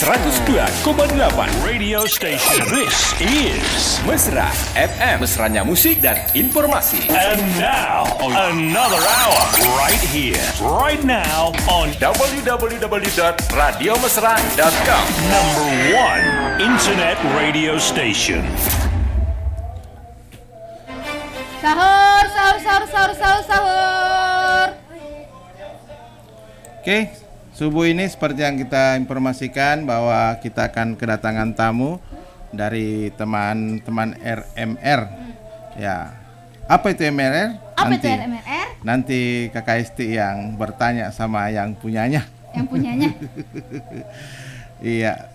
102,8 radio station. This is Mesra FM, mesranya musik dan informasi. and now another hour right here, right now on www.radiomesra.com. number one internet radio station. Sahur, sahur, sahur, sahur, sahur, sahur. Oke, subuh ini seperti yang kita informasikan bahwa kita akan kedatangan tamu dari teman-teman RMR. Ya, apa itu RMR? Apa itu RMR? Nanti Kakak Esti yang bertanya sama yang punyanya. Yang punyanya. Iya,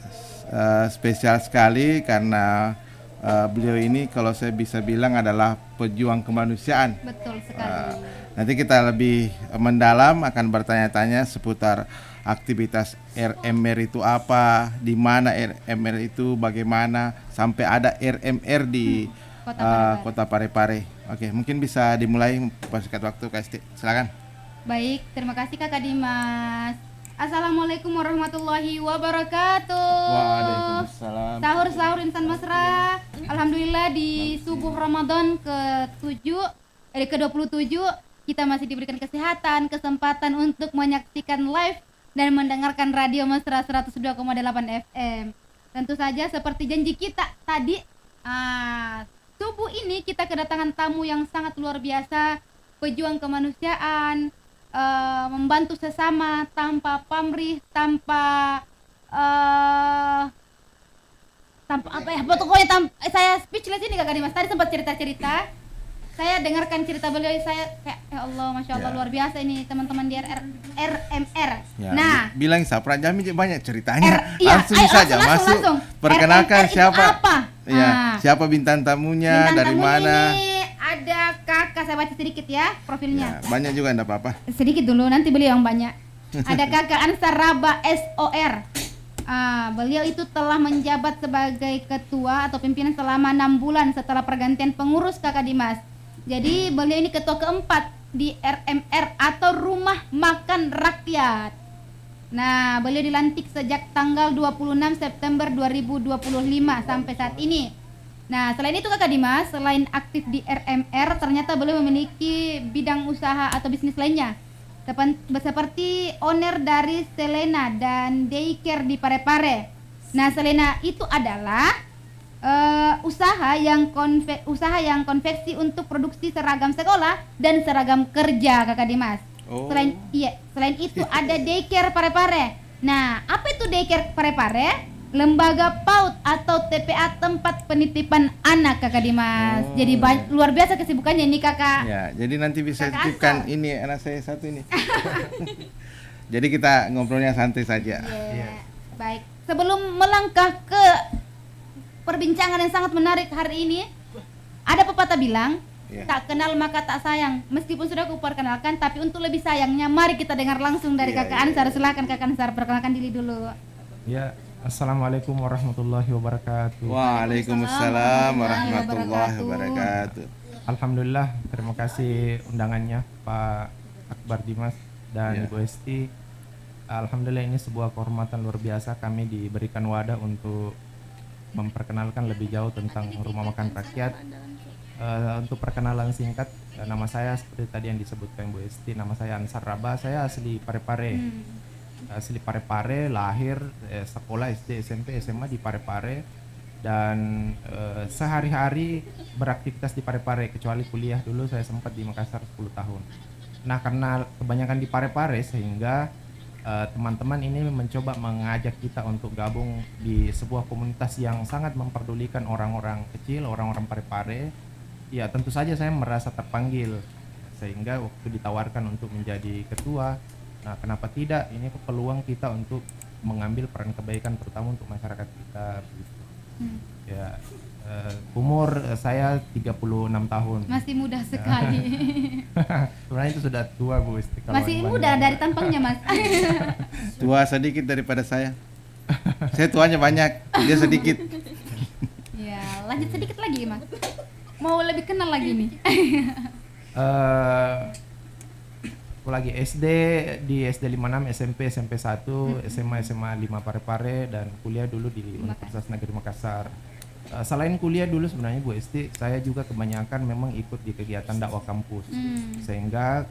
spesial sekali karena beliau ini kalau saya bisa bilang adalah pejuang kemanusiaan. Betul sekali. Nanti kita lebih mendalam akan bertanya-tanya seputar aktivitas RMR itu apa, di mana RMR itu, bagaimana sampai ada RMR di Kota Parepare. Oke, mungkin bisa dimulai persingkat waktu Kak Esti. Silakan. Baik, terima kasih Kakak Dimas. Assalamualaikum warahmatullahi wabarakatuh. Waalaikumsalam. Sahur insan mesra. Alhamdulillah di subuh Ramadan ke-27 kita masih diberikan kesehatan, kesempatan untuk menyaksikan live dan mendengarkan Radio Mesra 102,8 FM. Tentu saja seperti janji kita tadi, subuh ini kita kedatangan tamu yang sangat luar biasa, pejuang kemanusiaan, membantu sesama tanpa pamrih, tanpa apa ya, pokoknya saya speechless ini Kakak Dimas. Tadi sempat cerita-cerita, saya dengarkan cerita beliau, saya kayak ya Allah, Masya Allah, luar biasa ini teman-teman di RMR. Ya, Nah, bilang Sapra Jami banyak ceritanya. iya, Langsung ayo, saja langsung. masuk. Perkenalkan RMR itu siapa? apa? Ya, siapa bintang tamunya, Bintang dari tamu mana? ini ada kakak, saya baca sedikit ya profilnya. Ya, banyak juga enggak apa-apa. Sedikit dulu, nanti beliau yang banyak. Ada kakak Ansar Raba SOR. Beliau itu telah menjabat sebagai ketua atau pimpinan selama 6 bulan setelah pergantian pengurus Kakak Dimas. Jadi beliau ini ketua keempat di RMR atau Rumah Makan Rakyat. Nah, beliau dilantik sejak tanggal 26 September 2025 sampai saat ini. Nah, selain itu Kakak Dimas, selain aktif di RMR, ternyata beliau memiliki bidang usaha atau bisnis lainnya. Seperti owner dari Selena dan Daycare di Parepare. Nah, Selena itu adalah usaha yang konveksi untuk produksi seragam sekolah dan seragam kerja Kakak Dimas. Oh. Selain itu ada Daycare Parepare. Nah, apa itu Daycare Parepare? Lembaga PAUD atau TPA, tempat penitipan anak Kakak Dimas. Oh. Jadi luar biasa kesibukannya ini Kakak. Ya, jadi nanti bisa Kakak titipkan Ansar. ini anak saya satu ini. Jadi kita ngobrolnya santai saja. Yeah. Baik, sebelum melangkah ke perbincangan yang sangat menarik hari ini, ada pepatah bilang, tak kenal maka tak sayang. Meskipun sudah aku perkenalkan, tapi untuk lebih sayangnya, mari kita dengar langsung dari Kakak Ansar. Silakan Kakak Ansar, perkenalkan diri dulu. Ya, Assalamualaikum warahmatullahi wabarakatuh. Waalaikumsalam warahmatullahi wabarakatuh. Alhamdulillah, terima kasih undangannya Pak Akbar Dimas dan Ibu Esti. Alhamdulillah, ini sebuah kehormatan luar biasa, kami diberikan wadah untuk memperkenalkan lebih jauh tentang Rumah Makan Rakyat. Untuk perkenalan singkat, nama saya seperti tadi yang disebutkan Bu Esti, nama saya Ansar Raba, saya asli Parepare. Asli Parepare, lahir, sekolah SD, SMP, SMA di Parepare, dan sehari-hari beraktivitas di Parepare, kecuali kuliah dulu saya sempat di Makassar 10 tahun. Nah, karena kebanyakan di Parepare sehingga teman-teman ini mencoba mengajak kita untuk gabung di sebuah komunitas yang sangat memperdulikan orang-orang kecil, orang-orang Parepare. Ya, tentu saja saya merasa terpanggil, sehingga waktu ditawarkan untuk menjadi ketua, nah kenapa tidak, ini peluang kita untuk mengambil peran kebaikan terutama untuk masyarakat kita. Ya, umur saya 36 tahun. Masih muda sekali. Sebenarnya itu sudah tua Bu Esti. Masih muda dari tampangnya Mas. Tua sedikit daripada saya. Saya tuanya banyak, dia sedikit. Ya, lanjut sedikit lagi Mas. Mau lebih kenal lagi nih. sekolah lagi SD di SD 56, SMP 1, SMA 5 Parepare, dan kuliah dulu di Universitas Negeri Makassar. Selain kuliah dulu sebenarnya Bu Esti, saya juga kebanyakan memang ikut di kegiatan dakwah kampus. Sehingga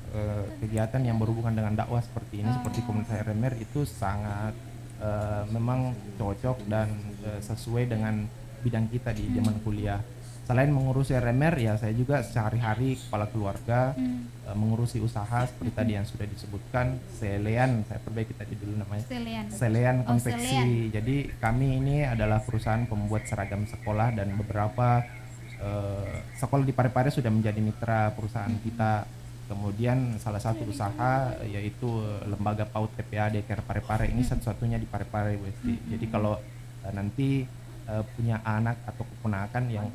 kegiatan yang berhubungan dengan dakwah seperti ini, seperti komunitas RMR itu sangat memang cocok dan sesuai dengan bidang kita di zaman kuliah. Selain mengurus RMR, ya saya juga sehari-hari kepala keluarga, mengurusi usaha seperti tadi yang sudah disebutkan, Selean, saya perbaiki tadi dulu namanya, Selean Konveksi. Jadi kami ini adalah perusahaan pembuat seragam sekolah, dan beberapa sekolah di Parepare sudah menjadi mitra perusahaan kita. Kemudian salah satu usaha yaitu lembaga PAUD TPA Daycare Parepare, ini satu-satunya di Parepare, Bu Esti. Jadi kalau nanti punya anak atau keponakan yang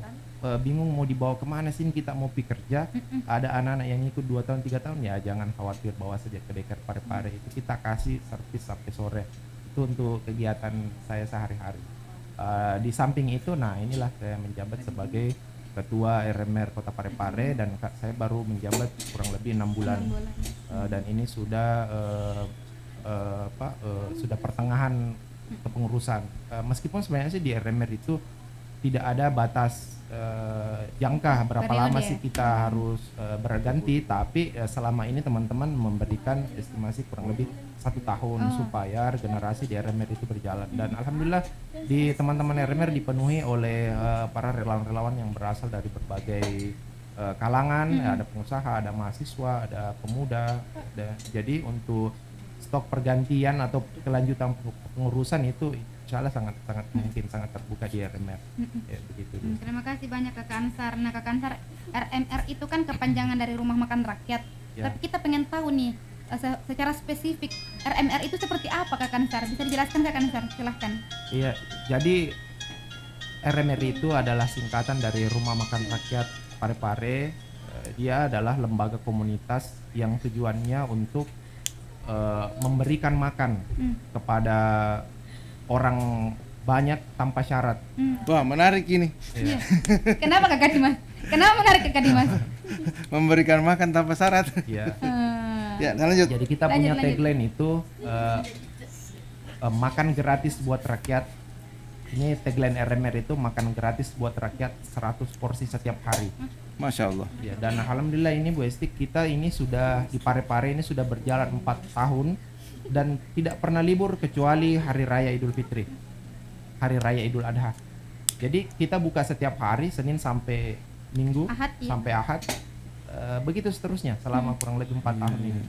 bingung mau dibawa kemana sih, kita mau pergi kerja, ada anak-anak yang ikut 2 tahun 3 tahun, ya jangan khawatir, bawa saja ke Daycare Parepare, itu kita kasih servis sampai sore. Itu untuk kegiatan saya sehari-hari. Di samping itu, nah inilah saya menjabat sebagai Ketua RMR Kota Parepare, dan saya baru menjabat kurang lebih 6 bulan. Dan ini sudah sudah pertengahan kepengurusan. Meskipun sebenarnya sih di RMR itu tidak ada batas jangka berapa lama sih kita harus berganti, tapi selama ini teman-teman memberikan estimasi kurang lebih 1 tahun supaya generasi di RMR itu berjalan. Dan alhamdulillah di teman-teman RMR dipenuhi oleh para relawan-relawan yang berasal dari berbagai kalangan, ada pengusaha, ada mahasiswa, ada pemuda. Jadi untuk stok pergantian atau kelanjutan pengurusan itu insya Allah sangat mungkin, sangat terbuka di RMR. Ya, begitu. Terima kasih banyak Kakak Ansar. Nah Kakak Ansar, RMR itu kan kepanjangan dari Rumah Makan Rakyat. Tapi kita pengen tahu nih secara spesifik RMR itu seperti apa Kakak Ansar? Bisa dijelaskan Kakak Ansar? Silahkan. Iya, jadi RMR itu adalah singkatan dari Rumah Makan Rakyat Parepare. Dia adalah lembaga komunitas yang tujuannya untuk memberikan makan kepada orang banyak tanpa syarat. Wah, menarik ini. Iya. Kenapa Kakak Dimas? Kenapa menarik Kakak Dimas? Memberikan makan tanpa syarat. Iya. Ya, lanjut. Jadi kita punya tagline itu makan gratis buat rakyat. Ini tagline RMR itu makan gratis buat rakyat 100 porsi setiap hari. Masya Allah. Ya, dan alhamdulillah ini Bu Esti, kita ini sudah di Parepare ini sudah berjalan 4 tahun dan tidak pernah libur kecuali Hari Raya Idul Fitri, Hari Raya Idul Adha. Jadi kita buka setiap hari, Senin sampai Minggu, sampai Ahad, begitu seterusnya selama kurang lebih 4 tahun ini.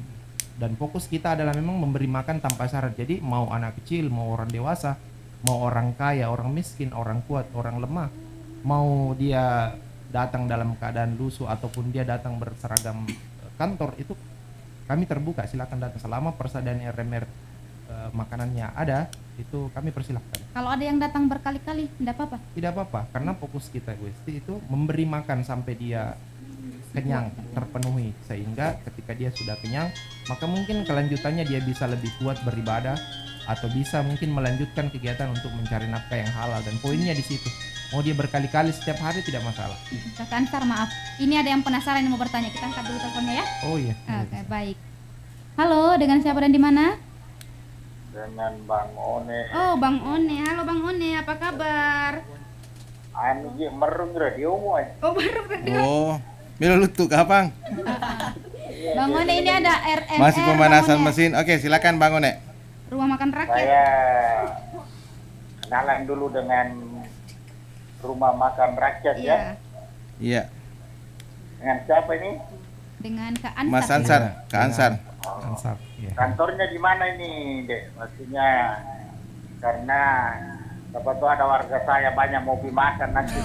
Dan fokus kita adalah memang memberi makan tanpa syarat. Jadi mau anak kecil, mau orang dewasa, mau orang kaya, orang miskin, orang kuat, orang lemah, mau dia datang dalam keadaan lusuh ataupun dia datang berseragam kantor, itu kami terbuka, silakan datang selama persediaan RMR makanannya ada, itu kami persilahkan. Kalau ada yang datang berkali-kali, tidak apa-apa? Tidak apa-apa, karena fokus kita Gusti itu memberi makan sampai dia kenyang, terpenuhi, sehingga ketika dia sudah kenyang, maka mungkin kelanjutannya dia bisa lebih kuat beribadah atau bisa mungkin melanjutkan kegiatan untuk mencari nafkah yang halal. Dan poinnya di situ, mau dia berkali-kali setiap hari tidak masalah. Kakak Ansar, maaf, ini ada yang penasaran yang mau bertanya, kita angkat dulu teleponnya ya. Oh iya. Oke, baik. Halo, dengan siapa dan di mana? Dengan Bang One. Oh, Bang One. Halo Bang One, apa kabar? Anu je merung radio mu. Oh, baru radio. Oh, milo lutuk kapang. Bang One, ini ada RMR. Masih pemanasan mesin. Oke, silakan Bang One. Rumah Makan Rakyat. Saya kenalan dulu dengan Rumah Makan Rakyat ya. Iya. Dengan siapa ini? Dengan Kak Ansar. Mas Ansar, Kak Ansar. Ansar. Ya. Kantornya di mana ini, Dek? Maksudnya karena dapat tuh ada warga saya banyak mau pergi makan nanti.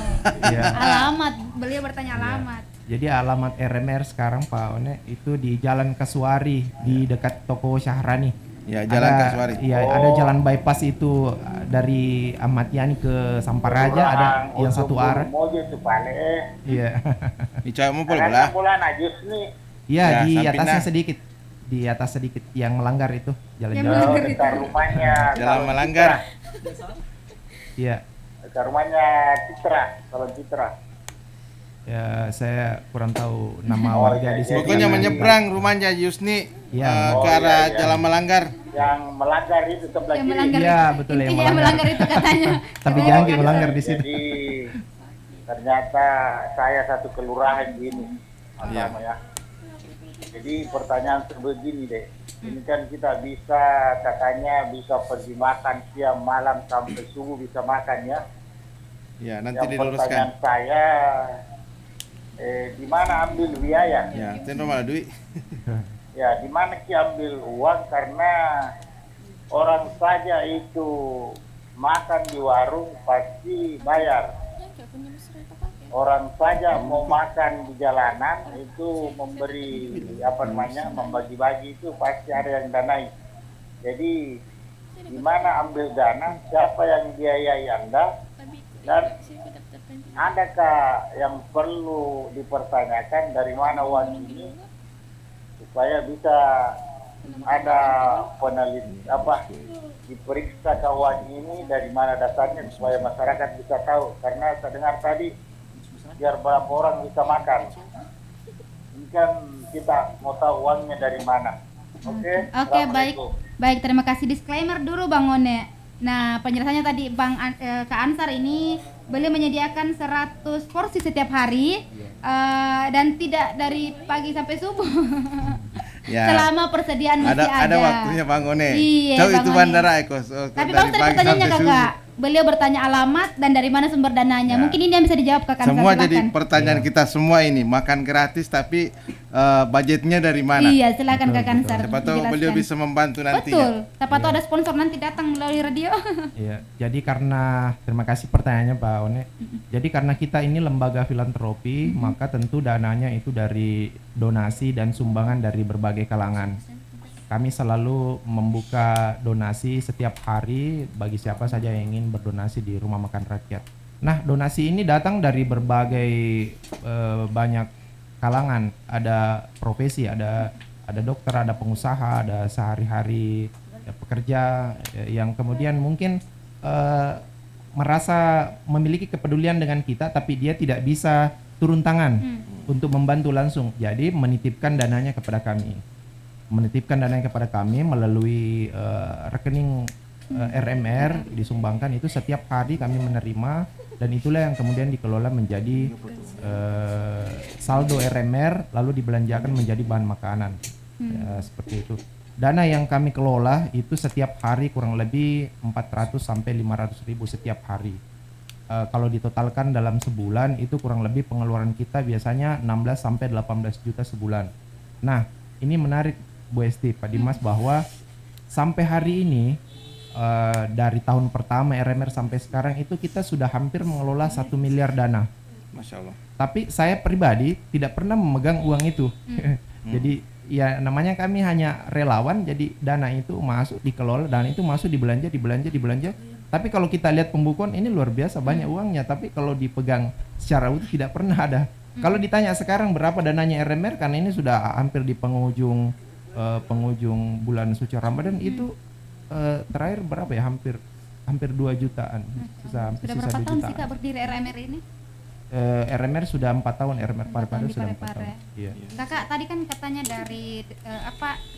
Ya. Alamat, beliau bertanya alamat. Jadi alamat RMR sekarang Pak One itu di Jalan Kasuari, di dekat toko Syahrani. Ya, Jalan Kasuari. Iya, ada jalan bypass itu dari Ahmad Yani ke Samparaja, ada yang satu arah. Iya. Di Cawang Mumpul belah. Bulan Ajis nih. Iya, Ya, di Sampina. atasnya sedikit. Di atas sedikit yang melanggar itu, jalan-jalan. melanggar Oh, dekat rumahnya. Jalan melanggar. Iya. Dekat rumahnya Citra, Salon Citra. Ya, saya kurang tahu nama Oh, warga iya, di situ. Pokoknya menyeberang rumahnya Yusni Iya. ke arah Jalan Melanggar. Yang melanggar itu sebelah Yang kiri. melanggar Iya, itu. betul, yang Intinya yang melanggar itu katanya. Tapi Oh, jangan iya. melanggar di situ. Jadi ternyata saya satu kelurahan gini. Pertama ya. Jadi pertanyaan sebegini deh. Ini kan kita bisa katanya bisa pergi makan siang malam sampai subuh bisa makan ya. Ya, nanti Yang pertanyaan diluruskan. saya di mana ambil biaya? Ya, itu normal duit. Ya, di mana Ki ambil uang karena orang saja itu makan di warung pasti bayar. Orang saja mau makan di jalanan itu memberi membagi-bagi itu pasti ada yang danai. Jadi di mana ambil dana, siapa yang biayai Anda, dan adakah yang perlu dipertanyakan dari mana uang ini supaya bisa ada diperiksa uang ini dari mana dasarnya supaya masyarakat bisa tahu, karena saya dengar tadi biar berapa orang bisa makan. Ini kan kita mau tahu uangnya dari mana. Oke. Oke, baik. Assalamualaikum. Baik, terima kasih. Disclaimer dulu Bang One. Nah, penjelasannya tadi Kak Ansar ini beliau menyediakan 100 porsi setiap hari dan tidak dari pagi sampai subuh. Ya. Selama persediaan masih Ada waktunya Bang One. Iya, Tahu Bang itu One. bandara Eko. Tapi Bang, tadi pertanyaannya Kakak, beliau bertanya alamat dan dari mana sumber dananya. Ya. Mungkin ini yang bisa dijawab Kak Ansar. Semua silakan. jadi pertanyaan kita semua ini, makan gratis tapi budgetnya dari mana? Iya, silakan Kak Ansar. Siapa tahu dijelaskan. beliau bisa membantu Betul. nantinya. Siapa tahu ada sponsor nanti datang melalui radio. Iya, jadi karena terima kasih pertanyaannya Pak One. Jadi karena kita ini lembaga filantropi, maka tentu dananya itu dari donasi dan sumbangan dari berbagai kalangan. Kami selalu membuka donasi setiap hari bagi siapa saja yang ingin berdonasi di Rumah Makan Rakyat. Nah, donasi ini datang dari berbagai banyak kalangan. Ada profesi, ada dokter, ada pengusaha, ada sehari-hari pekerja yang kemudian mungkin merasa memiliki kepedulian dengan kita, tapi dia tidak bisa turun tangan untuk membantu langsung. Jadi menitipkan dananya kepada kami. Melalui rekening RMR disumbangkan itu setiap hari kami menerima, dan itulah yang kemudian dikelola menjadi saldo RMR lalu dibelanjakan menjadi bahan makanan. Ya, seperti itu. Dana yang kami kelola itu setiap hari kurang lebih 400 sampai 500 ribu setiap hari. Kalau ditotalkan dalam sebulan itu kurang lebih pengeluaran kita biasanya 16 sampai 18 juta sebulan. Nah, ini menarik Bu Esti, Pak Dimas, bahwa sampai hari ini dari tahun pertama RMR sampai sekarang itu kita sudah hampir mengelola 1 miliar dana. Masya Allah. Tapi saya pribadi tidak pernah memegang uang itu. Jadi ya namanya kami hanya relawan, jadi dana itu masuk dikelola, dana itu masuk dibelanja. Tapi kalau kita lihat pembukuan ini luar biasa banyak uangnya, tapi kalau dipegang secara utuh tidak pernah ada. Kalau ditanya sekarang berapa dananya RMR, karena ini sudah hampir di penghujung bulan suci Ramadan, itu terakhir berapa ya, hampir 2 jutaan. Sudah berapa tahun sih Kak berdiri RMR ini? RMR sudah 4 tahun, RMR Parepare di sudah 4 Parepare. tahun. Iya. Kakak tadi kan katanya dari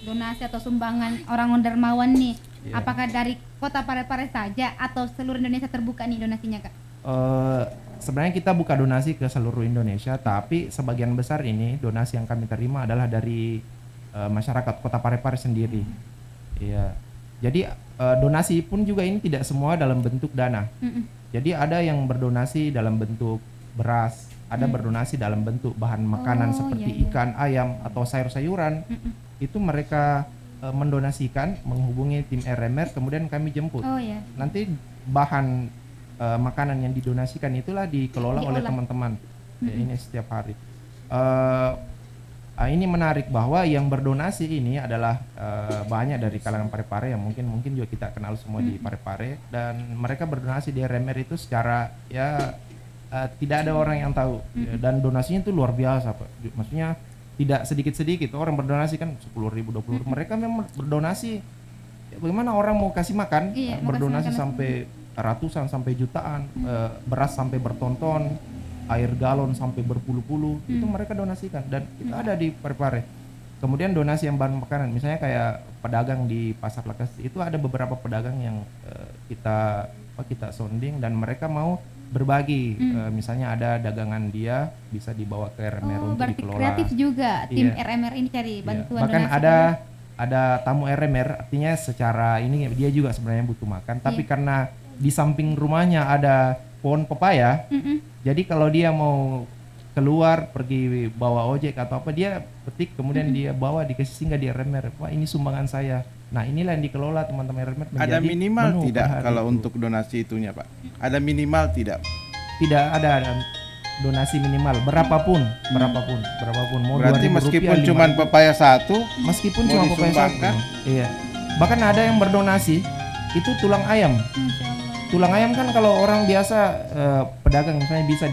donasi atau sumbangan orang dermawan nih. Iya. Apakah dari Kota Parepare saja atau seluruh Indonesia terbuka nih donasinya Kak? Sebenarnya kita buka donasi ke seluruh Indonesia, tapi sebagian besar ini donasi yang kami terima adalah dari masyarakat Kota Parepare sendiri. Iya. Jadi donasi pun juga ini tidak semua dalam bentuk dana. Jadi ada yang berdonasi dalam bentuk beras, ada berdonasi dalam bentuk bahan makanan seperti ikan, ayam atau sayur-sayuran. Itu mereka mendonasikan, menghubungi tim RMR, kemudian kami jemput. Oh ya. Nanti bahan makanan yang didonasikan itulah dikelola oleh teman-teman. Ya, ini setiap hari. Ini menarik bahwa yang berdonasi ini adalah banyak dari kalangan Parepare yang mungkin juga kita kenal semua di Parepare, dan mereka berdonasi di RMR itu secara tidak ada orang yang tahu, dan donasinya itu luar biasa Pak. Maksudnya tidak sedikit-sedikit orang berdonasi kan 10.000, 20.000. Mereka memang berdonasi bagaimana orang mau kasih makan, berdonasi sampai ratusan sampai jutaan, beras sampai bertonton. air galon sampai berpuluh-puluh itu mereka donasikan, dan itu ada di Parepare. Kemudian donasi yang bahan makanan, misalnya kayak pedagang di Pasar Lekasi itu ada beberapa pedagang yang kita sounding dan mereka mau berbagi. Misalnya ada dagangan dia bisa dibawa ke RMR untuk berarti dikelola. kreatif juga tim Iya. RMR ini cari bantuan Bahkan donasi. ada tamu RMR, artinya secara ini dia juga sebenarnya butuh makan, tapi karena di samping rumahnya ada pohon pepaya, jadi kalau dia mau keluar pergi bawa ojek atau apa, dia petik kemudian dia bawa dikasih singgah di RMR. Wah, ini sumbangan saya. Nah, inilah yang dikelola teman-teman RMR menjadi Ada minimal menu tidak per hari kalau itu. untuk donasi itunya, Pak? Ada minimal tidak? Tidak ada donasi minimal berapapun mau Berarti 2.000 meskipun rupiah, cuma 5.000. pepaya satu, Meskipun mau cuma pepaya disumbangkan? satu. Iya. Bahkan ada yang berdonasi itu tulang ayam. Masya Allah. Tulang ayam kan kalau orang biasa pedagang misalnya bisa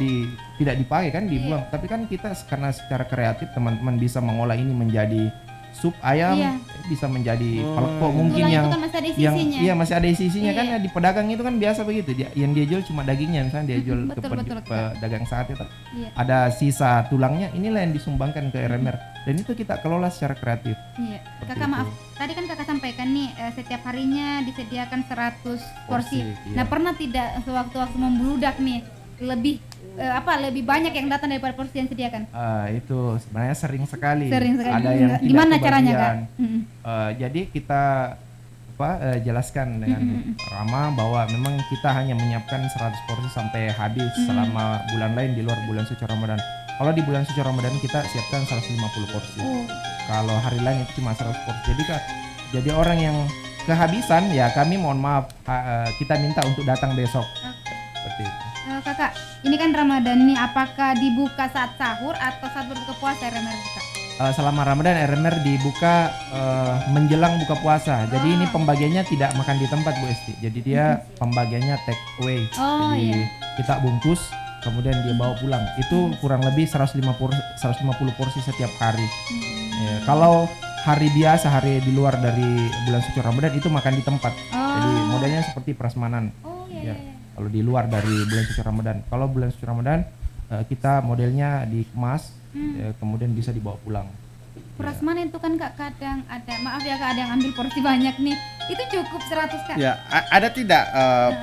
tidak dipakai kan, dibuang. Tapi kan kita karena secara kreatif teman-teman bisa mengolah ini menjadi sup ayam, Iya. bisa menjadi paleko mungkin Tulang yang itu kan masih ada yang sisinya. iya masih ada sisinya kan, Iya. di pedagang itu kan biasa begitu. Yang dia jual cuma dagingnya, misalnya dia jual ke betul, pedagang sate itu. Iya. Ada sisa tulangnya, inilah yang disumbangkan ke RMR dan itu kita kelola secara kreatif. Iya. Seperti Kakak maaf, itu. tadi kan kakak sampaikan nih setiap harinya disediakan 100 porsi. Iya. Nah, pernah tidak sewaktu-waktu membludak nih lebih lebih banyak yang datang daripada porsi yang disediakan? Itu sebenarnya sering sekali. Sering sekali. Ada yang tidak Gimana caranya, Kak? kebagian. Jadi kita jelaskan dengan ramah bahwa memang kita hanya menyiapkan 100 porsi sampai habis selama bulan lain di luar bulan suci Ramadan. Kalau di bulan suci Ramadan kita siapkan 150 porsi. Kalau hari lain itu cuma 100 porsi. Jadi orang yang kehabisan ya kami mohon maaf, kita minta untuk datang besok. Seperti itu. Kakak, ini kan Ramadan nih, apakah dibuka saat sahur atau saat berbuka puasa RMR buka? Selama Ramadan RMR dibuka menjelang buka puasa. Jadi ini pembagiannya tidak makan di tempat Bu Esti. Jadi dia pembagiannya take away. Oh, Jadi iya. kita bungkus kemudian dia bawa pulang. Itu kurang lebih 150 porsi setiap hari. Ya, kalau hari biasa, hari di luar dari bulan suci Ramadan itu makan di tempat. Jadi modelnya seperti prasmanan. Oh Ya, iya. kalau di luar dari bulan suci Ramadan. Kalau bulan suci Ramadan kita modelnya dikemas, kemudian bisa dibawa pulang. Prasmanan itu kan Kak kadang ada, maaf ya Kak, ada yang ambil porsi banyak nih. Itu cukup 100 Kak? Ya, ada tidak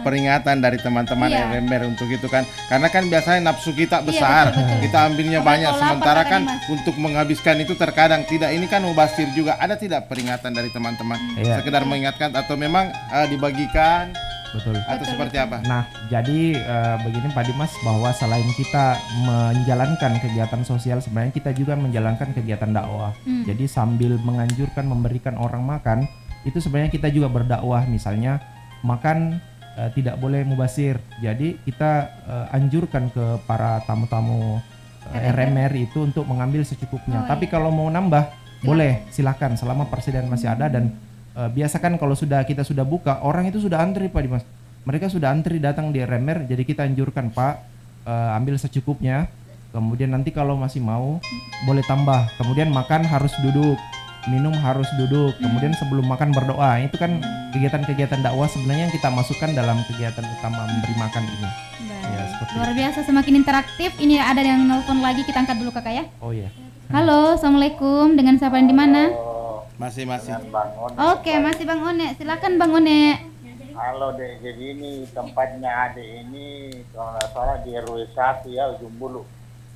peringatan dari teman-teman Iya. RMR untuk itu kan? Karena kan biasanya nafsu kita besar, betul. kita ambilnya Apalagi banyak, kalau lapar sementara kan kan nih, Mas. untuk menghabiskan itu terkadang tidak. Ini kan mubazir juga. Ada tidak peringatan dari teman-teman? Iya. Sekedar mengingatkan atau memang dibagikan Betul. atau seperti apa? Nah, jadi begini Pak Dimas, bahwa selain kita menjalankan kegiatan sosial, sebenarnya kita juga menjalankan kegiatan dakwah. Jadi sambil menganjurkan memberikan orang makan, itu sebenarnya kita juga berdakwah. Misalnya makan tidak boleh mubazir. Jadi kita anjurkan ke para tamu-tamu RMR itu untuk mengambil secukupnya. Tapi kalau mau nambah, boleh, silakan selama persediaan masih ada. Dan biasakan kalau kita sudah buka, orang itu sudah antri Pak Dimas. Mereka sudah antri datang di RMR, jadi kita anjurkan Pak, ambil secukupnya. Kemudian nanti kalau masih mau boleh tambah. Kemudian makan harus duduk, minum harus duduk. Kemudian sebelum makan berdoa. Itu kan kegiatan-kegiatan dakwah sebenarnya yang kita masukkan dalam kegiatan utama memberi makan ini. Ya, seperti Luar biasa, semakin interaktif. Ini ada yang nelpon lagi, kita angkat dulu Kakak ya. Oh iya. Halo, assalamualaikum. Dengan siapa yang di mana? Masih. Bang One. Oke, masih Bang One. Silakan Bang One. Halo Dek, jadi ini tempatnya Ade ini kalau nggak salah di RW 1 ya, Ujung Bulu.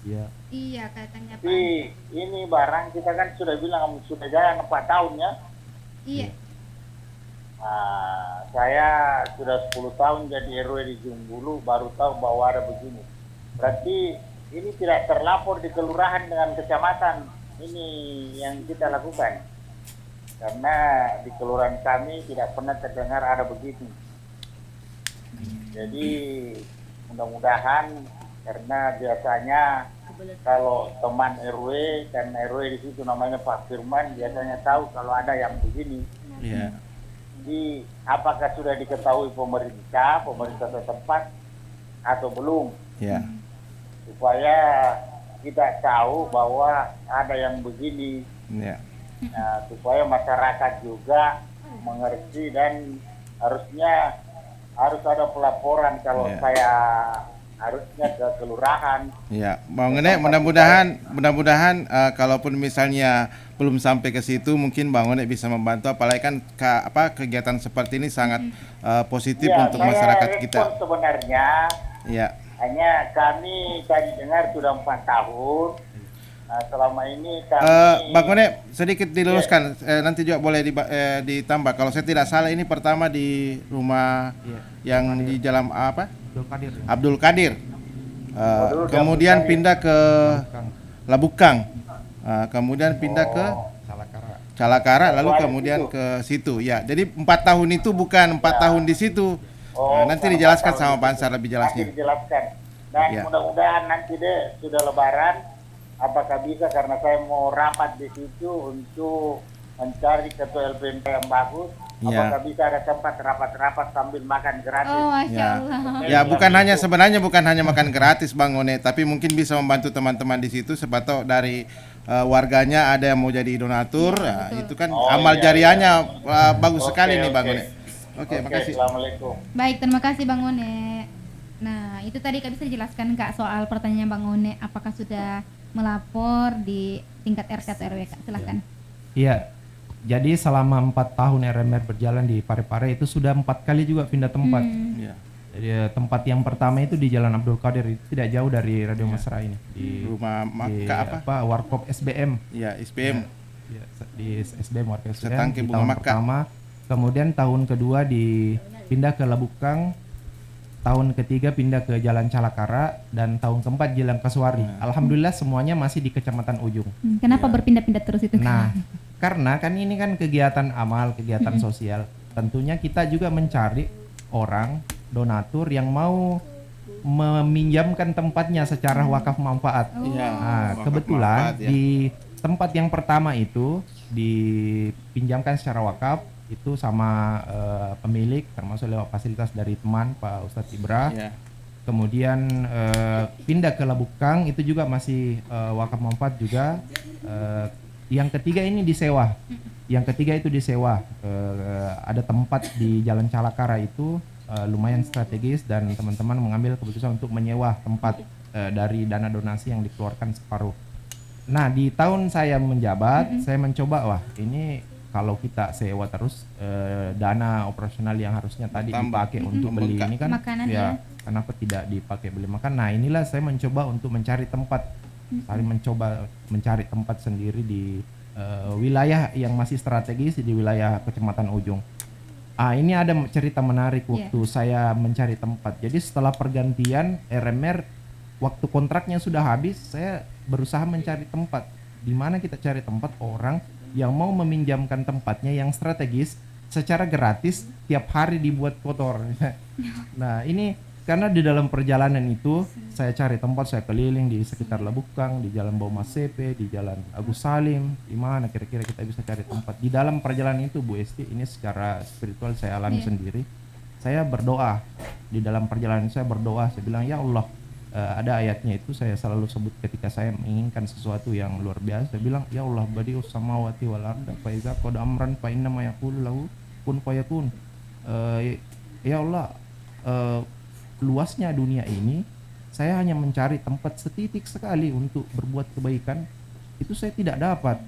Iya. Iya, katanya Pak. Tapi ini barang kita kan sudah bilang sudah jalan 4 tahun ya. Iya. Nah, saya sudah 10 tahun jadi RW di Jungbulu, baru tahu bahwa ada begini. Berarti ini tidak terlapor di kelurahan dengan kecamatan. Ini yang kita lakukan. Karena di kelurahan kami tidak pernah terdengar ada begitu. Jadi mudah-mudahan, karena biasanya kalau teman RW dan RW di situ namanya Pak Firman biasanya tahu kalau ada yang begini. Iya. Jadi apakah sudah diketahui pemerintah setempat atau belum? Ya. Supaya kita tahu bahwa ada yang begini. Ya. Nah, supaya masyarakat juga mengerti dan harusnya harus ada pelaporan kalau Ya. saya harusnya ke kelurahan. Ya, Bang One, mudah-mudahan kalaupun misalnya belum sampai ke situ, mungkin Bang One bisa membantu. Apalagi kan kegiatan seperti ini sangat positif Ya, untuk saya masyarakat respon kita. sebenarnya Ya, hanya kami tadi dengar sudah 4 tahun. Nah, selama ini kami Bang One sedikit diluruskan, nanti juga boleh ditambah. Kalau saya tidak salah ini pertama di rumah yang di Jalan Abdul Qadir ya. Abdul Qadir. Kemudian Qadir. pindah ke Labukang. Kemudian pindah ke Salakara. Calakara, lalu Ada kemudian situ. ke situ. Ya, jadi 4 tahun itu bukan 4 tahun di situ. Nanti karena dijelaskan 4 sama tahun Pak itu. Ansar lebih Nanti jelasnya. dijelaskan. Dan Ya. mudah-mudahan nanti deh sudah lebaran, apakah bisa karena saya mau rapat di situ untuk mencari ketua LPMP yang bagus. Ya. Apakah bisa ada tempat rapat-rapat sambil makan gratis? Oh, Masya Ya. Allah. Ya, sebenarnya bukan hanya makan gratis Bang One, tapi mungkin bisa membantu teman-teman di situ, siapa tahu dari warganya ada yang mau jadi donatur. Ya, itu kan Oh, amal iya, jariahnya bagus Oke, sekali nih Bang oke. One. Oke, makasih. Assalamualaikum. Baik, terima kasih Bang One. Nah, itu tadi Kak bisa dijelaskan Kak soal pertanyaan Bang One, apakah sudah melapor di tingkat RT atau RW Kak? Silakan. Iya. Jadi selama 4 tahun RMR berjalan di Parepare itu sudah 4 kali juga pindah tempat. Ya. Jadi tempat yang pertama itu di Jalan Abdul Qadir, itu tidak jauh dari Radio Mesra ini. Di Rumah di Maka Warkop SBM. Ya, SPM. Ya, di SBM Warkop SBM Setangki di bunga tahun Maka. pertama. Kemudian tahun kedua dipindah ke Labukang. Tahun ketiga pindah ke Jalan Calakara dan tahun keempat Jalan Kasuari. Alhamdulillah semuanya masih di Kecamatan Ujung. Kenapa berpindah-pindah terus itu Kak? Nah, karena kan ini kan kegiatan amal, kegiatan sosial. Tentunya kita juga mencari orang donatur yang mau meminjamkan tempatnya secara wakaf manfaat. Iya. Nah, wakaf kebetulan manfaat, ya. di tempat yang pertama itu dipinjamkan secara wakaf itu sama pemilik, termasuk lewat fasilitas dari teman Pak Ustadz Ibra. Ya. Kemudian pindah ke Labukang itu juga masih wakaf manfaat juga. Yang ketiga ini disewa. Yang ketiga itu disewa. Ada tempat di Jalan Calakara itu lumayan strategis dan teman-teman mengambil keputusan untuk menyewa tempat dari dana donasi yang dikeluarkan separuh. Nah, di tahun saya menjabat, saya mencoba wah ini kalau kita sewa terus dana operasional yang harusnya tadi Tambah. dipakai untuk beli Membengkak. ini kan Makanan, ya, ya. kenapa tidak dipakai beli makan. Nah, inilah saya mencoba untuk mencari tempat. Saya mencoba mencari tempat sendiri di wilayah yang masih strategis di wilayah Kecamatan Ujung. Ini ada cerita menarik waktu saya mencari tempat. Jadi setelah pergantian RMR, waktu kontraknya sudah habis, saya berusaha mencari tempat. Di mana kita cari tempat orang yang mau meminjamkan tempatnya yang strategis secara gratis, tiap hari dibuat kotor. Nah, ini karena di dalam perjalanan itu saya cari tempat, saya keliling di sekitar Labukang, di Jalan Bau Masepe, di Jalan Agus Salim, di mana kira-kira kita bisa cari tempat. Di dalam perjalanan itu Bu Esti, ini secara spiritual saya alami sendiri. Saya berdoa, di dalam perjalanan saya berdoa, saya bilang ya Allah, ada ayatnya itu saya selalu sebut ketika saya menginginkan sesuatu yang luar biasa. Saya bilang ya Allah, badius samawati wal arda fa iza qad amran fa inna ma yaqulu lahu kun fayakun. Ya Allah, luasnya dunia ini, saya hanya mencari tempat setitik sekali untuk berbuat kebaikan, itu saya tidak dapat.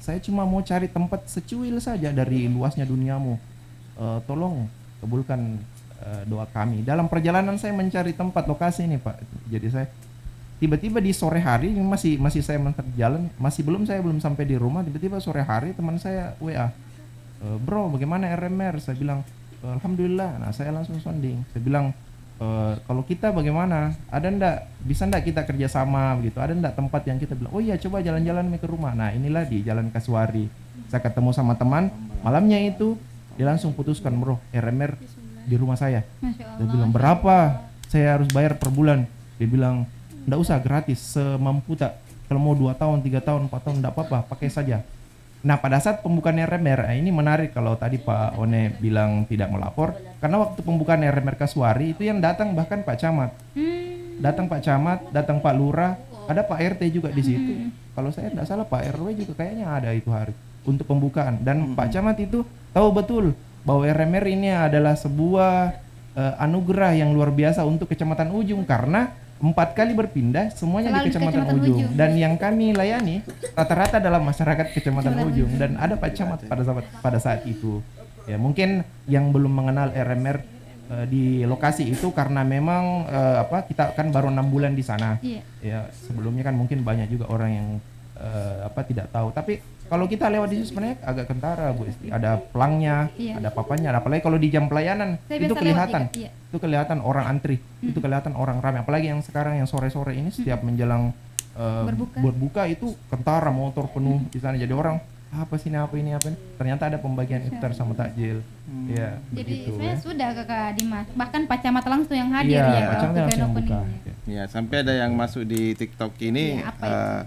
Saya cuma mau cari tempat secuil saja dari luasnya duniamu. Tolong kabulkan doa kami. Dalam perjalanan saya mencari tempat lokasi ini Pak. Jadi saya tiba-tiba di sore hari ini masih saya jalan, saya belum sampai di rumah. Tiba-tiba sore hari teman saya WA, bro bagaimana RMR? Saya bilang alhamdulillah. Nah saya langsung sounding. Saya bilang kalau kita bagaimana? Bisa ndak kita kerjasama begitu? Ada ndak tempat yang kita bilang? Oh iya coba jalan-jalan ke rumah. Nah inilah di Jalan Kasuari. Saya ketemu sama teman. Malamnya itu dia langsung putuskan bro RMR di rumah saya. Dia bilang berapa saya harus bayar per bulan? Dia bilang ndak usah, gratis semampu tak. Kalau mau 2 tahun, 3 tahun, 4 tahun ndak apa-apa, pakai saja. Nah pada saat pembukaan RMR, ini menarik kalau tadi Pak One bilang tidak melapor, karena waktu pembukaan RMR Kasuari itu yang datang bahkan Pak Camat, datang Pak Camat, datang Pak Lurah, ada Pak RT juga di situ. Kalau saya tidak salah Pak RW juga kayaknya ada itu hari untuk pembukaan. Dan Pak Camat itu tahu betul bahwa RMR ini adalah sebuah anugerah yang luar biasa untuk Kecamatan Ujung karena 4 kali berpindah semuanya Selalu di Kecamatan Ujung. Ujung. Dan yang kami layani rata-rata adalah masyarakat Kecamatan Ujung dan ada Pak Camat pada saat itu. Ya mungkin yang belum mengenal RMR di lokasi itu karena memang kita kan baru 6 bulan di sana. Iya. Ya sebelumnya kan mungkin banyak juga orang yang tidak tahu. Tapi kalau kita lewat di situ sebenarnya agak kentara Bu Esti. Ada pelangnya, Iya. ada papanya. Apalagi kalau di jam pelayanan Saya itu biasa lewat kelihatan. juga, iya. Itu kelihatan orang antri, itu kelihatan orang ramai. Apalagi yang sekarang yang sore-sore ini setiap menjelang berbuka itu kentara motor penuh di sana. Jadi orang apa sih ini apa ini. Ternyata ada pembagian iftar sama takjil. Ya, Jadi begitu. sebenarnya sudah Kakak Dimas. Bahkan Pak Camat langsung yang hadir Iya, ya Pak Camat waktu langsung grand buka. openingnya. Ya, sampai ada yang masuk di TikTok ini Iya, apa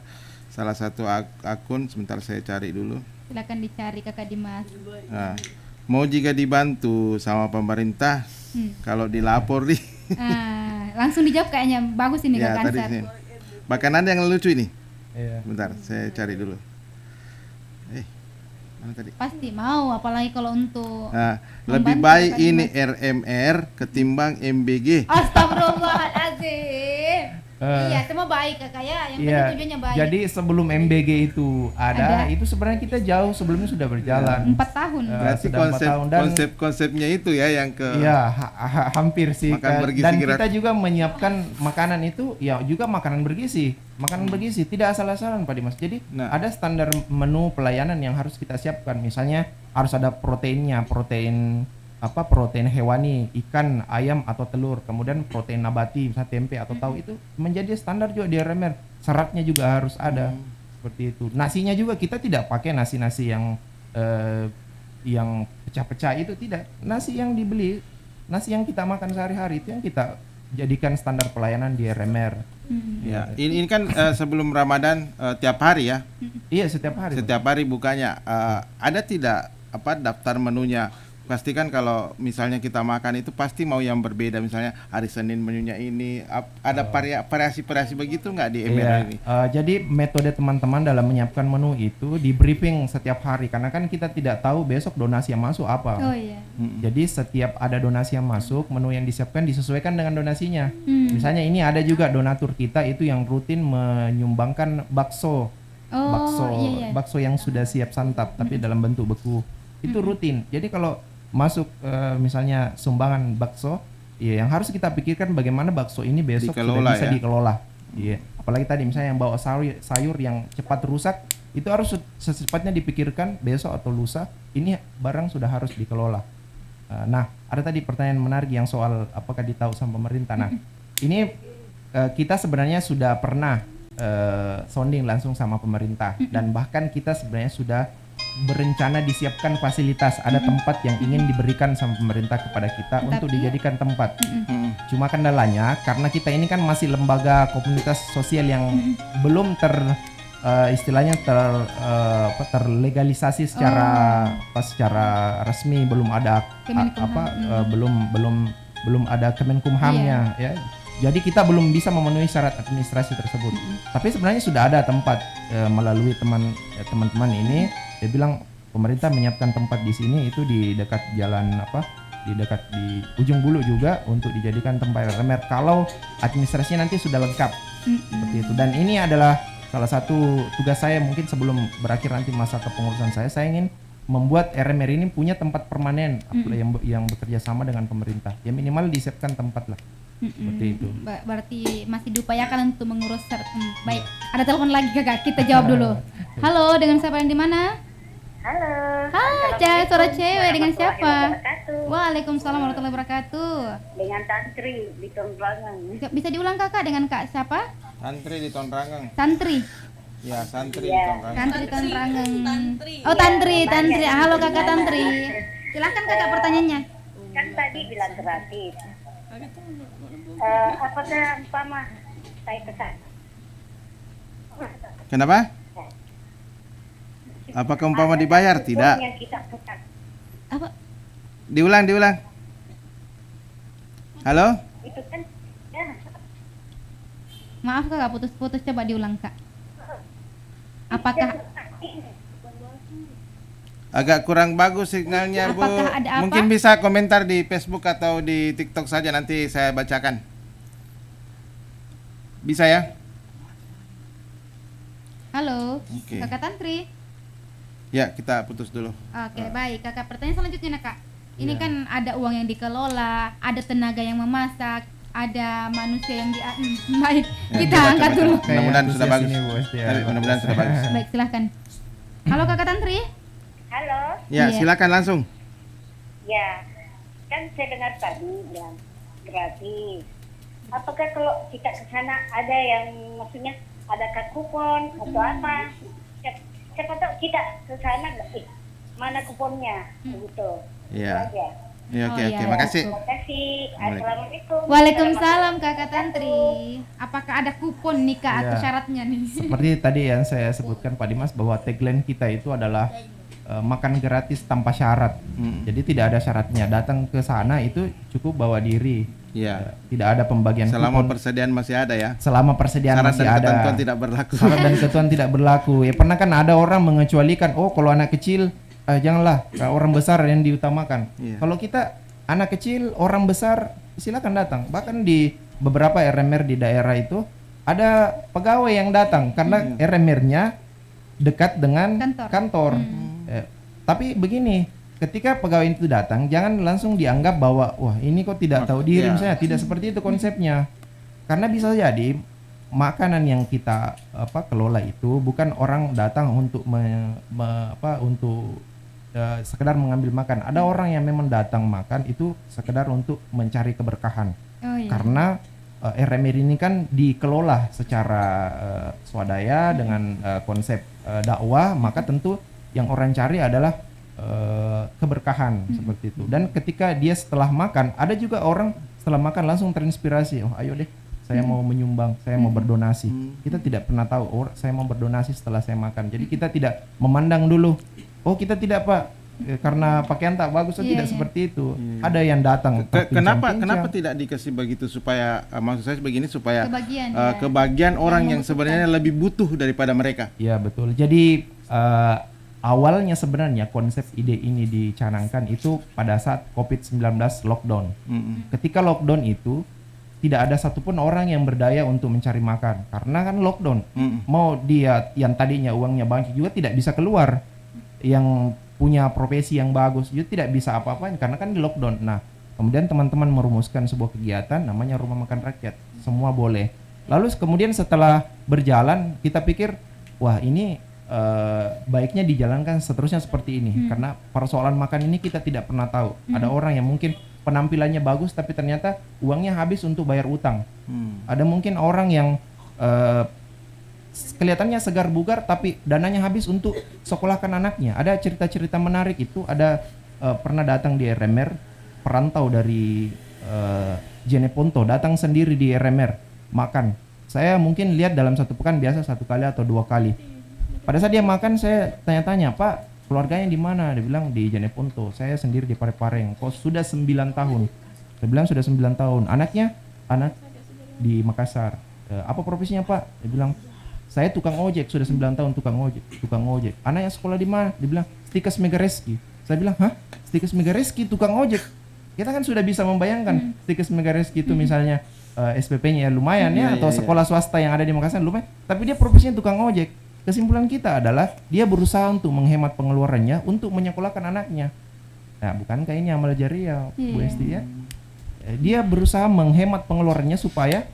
salah satu akun, sebentar saya cari dulu. Silakan dicari Kakak Dimas. Nah, mau jika dibantu sama pemerintah, kalau dilapor nih. Langsung dijawab kayaknya bagus ini Ya, Kakak tadi Ansar. sih. Bahkan ada yang lucu ini. Iya. Bentar, saya cari dulu. Mana tadi? Pasti mau, apalagi kalau untuk Nah, lebih membantu baik Kakak ini Dimas. RMR ketimbang MBG. Astagfirullahaladzim. Iya, semua baik Kakak ya. Yang penting Iya. tujuannya baik. Jadi sebelum MBG itu ada, itu sebenarnya kita jauh sebelumnya sudah berjalan. 4 tahun. Berarti sudah 4 tahun dan konsepnya itu ya yang ke iya hampir sih. Makan bergizi Dan gerak. kita juga menyiapkan makanan itu ya juga makanan bergizi. Makanan bergizi tidak asal-asalan Pak Dimas. Jadi Nah. ada standar menu pelayanan yang harus kita siapkan. Misalnya harus ada proteinnya, protein hewani, ikan, ayam atau telur, kemudian protein nabati, misalnya tempe atau tahu, itu menjadi standar juga di RMR. Seratnya juga harus ada, seperti itu. Nasinya juga kita tidak pakai nasi-nasi yang pecah-pecah, itu tidak. Nasi yang dibeli, nasi yang kita makan sehari-hari itu yang kita jadikan standar pelayanan di RMR. ya. Ini kan sebelum Ramadan tiap hari ya. Iya, setiap hari. Setiap hari bukanya. Ada tidak daftar menunya? Pastikan kalau misalnya kita makan itu pasti mau yang berbeda, misalnya hari Senin menunya ini ada variasi-variasi begitu nggak di MR Iya, ini? jadi metode teman-teman dalam menyiapkan menu itu di briefing setiap hari karena kan kita tidak tahu besok donasi yang masuk apa. Oh iya. Jadi setiap ada donasi yang masuk, menu yang disiapkan disesuaikan dengan donasinya. Misalnya ini ada juga donatur kita itu yang rutin menyumbangkan bakso. Iya. Bakso yang sudah siap santap tapi dalam bentuk beku. Itu rutin. Jadi kalau masuk misalnya sumbangan bakso, ya yang harus kita pikirkan bagaimana bakso ini besok Dikelola, sudah bisa ya? dikelola. Iya. Apalagi tadi misalnya yang bawa sayur yang cepat rusak, itu harus secepatnya dipikirkan besok atau lusa ini barang sudah harus dikelola. Nah, ada tadi pertanyaan menarik yang soal apakah ditahu sama pemerintah. Nah, ini kita sebenarnya sudah pernah sounding langsung sama pemerintah dan bahkan kita sebenarnya sudah berencana disiapkan fasilitas, ada tempat yang ingin diberikan sama pemerintah kepada kita untuk dijadikan tempat. Cuma kendalanya karena kita ini kan masih lembaga komunitas sosial yang belum istilahnya terlegalisasi secara resmi, belum ada belum ada Kemenkumhamnya ya. Jadi kita belum bisa memenuhi syarat administrasi tersebut. Tapi sebenarnya sudah ada tempat melalui teman-teman ini. Dia bilang pemerintah menyiapkan tempat di sini itu di dekat jalan di ujung Bulu juga untuk dijadikan tempat RMR kalau administrasinya nanti sudah lengkap seperti itu. Dan ini adalah salah satu tugas saya mungkin sebelum berakhir nanti masa kepengurusan saya ingin membuat RMR ini punya tempat permanen yang bekerja sama dengan pemerintah. Ya minimal disiapkan tempat lah. Seperti itu. Berarti masih diupayakan untuk mengurus baik. Ada telepon lagi Kakak, kita jawab dulu. Halo, dengan siapa yang di mana? Halo. Suara cewek, dengan siapa? Wabarakatuh. Waalaikumsalam warahmatullahi wabarakatuh. Dengan Tantri di Tongrangan. Bisa diulang Kakak dengan Kak siapa? Santri di Tonrangeng. Santri. Ya, santri di Iya. Tonrangeng. Santri Tonrangeng. Oh, Tantri. Halo Kakak Tantri. Silakan Kakak pertanyaannya. Kan tadi bilang gratis. Apakah umpama saya pesan? Kenapa? Apakah umpama dibayar? Tidak. Yang kita pesan. Apa? Diulang. Halo? Itu kan ya. Maaf Kakak, putus-putus, coba diulang Kak. Apakah Agak kurang bagus signalnya, Bu. Apakah ada apa? Mungkin bisa komentar di Facebook atau di TikTok saja, nanti saya bacakan. Bisa ya? Halo, Oke. Kakak Tantri. Ya, kita putus dulu. Oke, baik. Kakak, pertanyaan selanjutnya, Kak. Ini Iya. kan ada uang yang dikelola, ada tenaga yang memasak, ada manusia yang baik. Ya, Kita baca, angkat baca. dulu. Mudah-mudahan sudah Antusias bagus. ini, Bu Esti, ya. Mudah-mudahan sudah bagus. Baik, silahkan. Halo Kakak Tantri. Halo, Ya, Iya. silakan langsung. ya kan saya dengar tadi bilang gratis. Apakah kalau kita ke sana ada yang maksudnya adakah kupon atau apa? Siapa tahu kita ke sana mana kuponnya begitu. Iya. Itu aja. Ya, oke, Oh, oke. iya. Makasih. Terima kasih. Assalamualaikum. Waalaikumsalam Kakak Tantri. Apakah ada kupon nih Kak atau Iya. syaratnya nih? Seperti tadi yang saya sebutkan Pak Dimas bahwa tagline kita itu adalah makan gratis tanpa syarat. Jadi tidak ada syaratnya. Datang ke sana itu cukup bawa diri. Iya. Tidak ada pembagian Selama kupon. persediaan masih ada ya. Selama persediaan Syarat masih dan ada. ketentuan tidak berlaku. Syarat dan ketentuan tidak berlaku. Ya pernah kan ada orang mengecualikan, oh kalau anak kecil janganlah, orang besar yang diutamakan. Iya. Kalau kita anak kecil, orang besar silakan datang. Bahkan di beberapa RMR di daerah itu ada pegawai yang datang karena RMR-nya dekat dengan kantor. Tapi begini, ketika pegawai itu datang, jangan langsung dianggap bahwa wah ini kok tidak tahu diri Iya. misalnya. Tidak seperti itu konsepnya. Karena bisa jadi makanan yang kita kelola itu bukan orang datang untuk sekedar mengambil makan. Ada orang yang memang datang makan itu sekedar untuk mencari keberkahan. Oh iya. Karena RMR ini kan dikelola secara swadaya dengan konsep dakwah, maka tentu yang orang cari adalah keberkahan seperti itu. Dan ketika dia setelah makan, ada juga orang setelah makan langsung terinspirasi, oh ayo deh saya mau menyumbang, saya mau berdonasi. Kita tidak pernah tahu, oh saya mau berdonasi setelah saya makan. Jadi kita tidak memandang dulu, oh kita tidak Pak, karena pakaian tak bagus, tidak seperti itu. Ada yang datang. Kenapa tidak dikasih begitu supaya maksud saya begini supaya Kebagian, ya. kebagian orang yang sebenarnya lebih butuh daripada mereka. Iya betul. Jadi awalnya sebenarnya konsep ide ini dicanangkan itu pada saat COVID-19 lockdown. Ketika lockdown itu tidak ada satupun orang yang berdaya untuk mencari makan karena kan lockdown. Mau dia yang tadinya uangnya banyak juga tidak bisa keluar. Yang punya profesi yang bagus juga tidak bisa apa-apain karena kan di lockdown. Nah, kemudian teman-teman merumuskan sebuah kegiatan namanya Rumah Makan Rakyat. Semua boleh. Lalu kemudian setelah berjalan kita pikir, wah ini baiknya dijalankan seterusnya seperti ini karena persoalan makan ini kita tidak pernah tahu. Ada orang yang mungkin penampilannya bagus tapi ternyata uangnya habis untuk bayar utang. Ada mungkin orang yang kelihatannya segar bugar tapi dananya habis untuk sekolahkan anaknya. Ada cerita-cerita menarik itu. Ada pernah datang di RMR perantau dari Jeneponto datang sendiri di RMR makan. Saya mungkin lihat dalam satu pekan biasa 1 kali atau 2 kali. Pada saat dia makan saya tanya-tanya, Pak keluarganya di mana? Dia bilang di Jeneponto. Saya sendiri di Parepare. Kok sudah 9 tahun? Saya bilang sudah 9 tahun. Anaknya? Anak di Makassar. Apa profesinya Pak? Dia bilang saya tukang ojek, sudah 9 tahun tukang ojek. Anaknya sekolah di mana? Dia bilang Stikas Megareski. Saya bilang, hah? Stikas Megareski tukang ojek? Kita kan sudah bisa membayangkan Stikas Megareski itu misalnya SPP-nya lumayan ya, atau sekolah swasta yang ada di Makassar lumayan. Tapi dia profesinya tukang ojek. Kesimpulan kita adalah dia berusaha untuk menghemat pengeluarannya untuk menyekolahkan anaknya. Nah, bukankah ini amal jariah, Bu Esti ya? Dia berusaha menghemat pengeluarannya supaya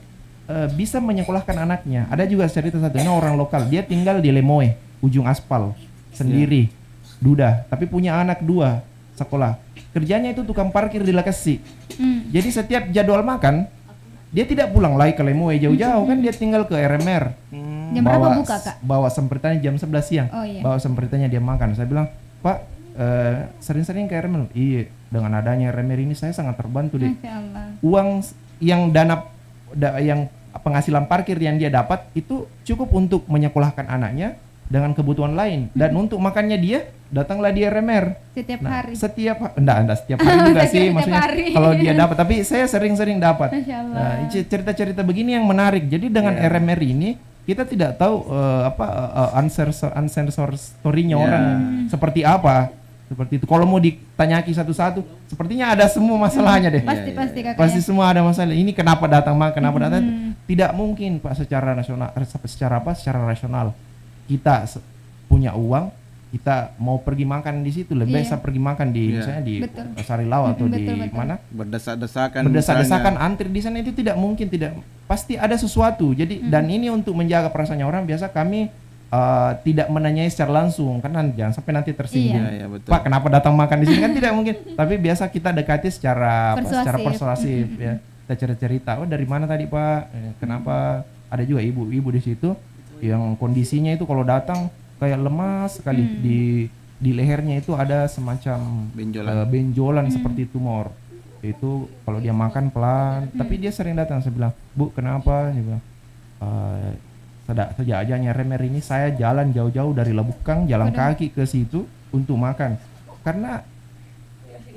bisa menyekolahkan anaknya. Ada juga cerita satunya orang lokal, dia tinggal di Lemoe, ujung aspal, sendiri, duda, tapi punya anak 2 sekolah. Kerjanya itu tukang parkir di Lekasi. Jadi setiap jadwal makan, dia tidak pulang lagi ke Lemoe jauh-jauh kan, dia tinggal ke RMR. Jam berapa buka Kak? Bawa sempritannya jam 11 siang. Oh, iya. Bawa sempritannya dia makan. Saya bilang, Pak, sering-sering ke RMR. Iya, dengan adanya RMR ini saya sangat terbantu deh. Masya Allah. Uang yang yang penghasilan parkir yang dia dapat itu cukup untuk menyekolahkan anaknya dengan kebutuhan lain, dan untuk makannya dia datanglah di RMR Setiap hari. Enggak setiap hari juga sih, Setiap maksudnya hari. kalau dia dapat, tapi saya sering-sering dapat. Masya Allah. Cerita-cerita begini yang menarik. Jadi dengan RMR ini kita tidak tahu uncensored story-nya orang seperti apa. Seperti itu. Kalau mau ditanyaki satu-satu, sepertinya ada semua masalahnya deh. Pasti kakak. Pasti semua ada masalah. Ini kenapa datang Mak? Kenapa datang? Tidak mungkin Pak secara nasional, secara rasional. Kita punya uang, kita mau pergi makan di situ, lebih Iya. baik pergi makan di misalnya di Sarilau atau di Betul. mana? Berdesak-desakan Berdesak-desakan antri di sana, itu tidak mungkin, pasti ada sesuatu. Jadi dan ini untuk menjaga perasaannya orang, biasa kami tidak menanyai secara langsung, kan jangan sampai nanti tersinggung. Iya, betul. Pak, kenapa datang makan di sini, kan tidak mungkin. Tapi biasa kita dekati secara persuasif ya. Kita cerita, oh dari mana tadi Pak? Kenapa? Ada juga ibu-ibu di situ yang kondisinya itu kalau datang kayak lemas sekali, di lehernya itu ada semacam benjolan seperti tumor. Itu kalau dia makan pelan, tapi dia sering datang. Saya bilang, Bu kenapa? Dia bilang, sejak ajanya RMR ini saya jalan jauh-jauh dari Lebukang, jalan kaki ke situ untuk makan. Karena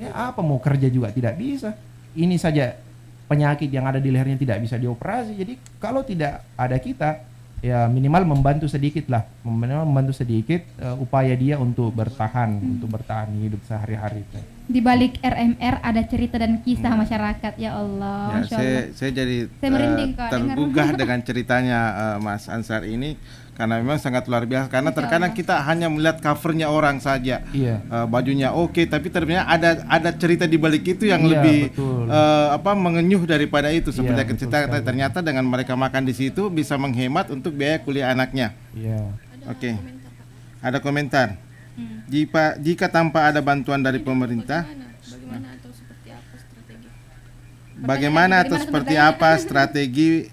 ya apa mau kerja juga tidak bisa. Ini saja penyakit yang ada di lehernya tidak bisa dioperasi. Jadi kalau tidak ada kita, ya minimal membantu sedikit upaya dia untuk bertahan hidup sehari-hari. Di balik RMR ada cerita dan kisah masyarakat, ya Allah. Ya, saya jadi merinding kalau tergugah dengan ceritanya Mas Ansar ini, karena memang sangat luar biasa. Karena terkadang kita hanya melihat covernya orang saja, bajunya oke, tapi ternyata ada cerita di balik itu yang lebih mengenyuh daripada itu. Seperti yang cerita ternyata dengan mereka makan di situ bisa menghemat untuk biaya kuliah anaknya. Oke. Ada komentar. Jika tanpa ada bantuan dari pemerintah, bagaimana atau seperti apa strategi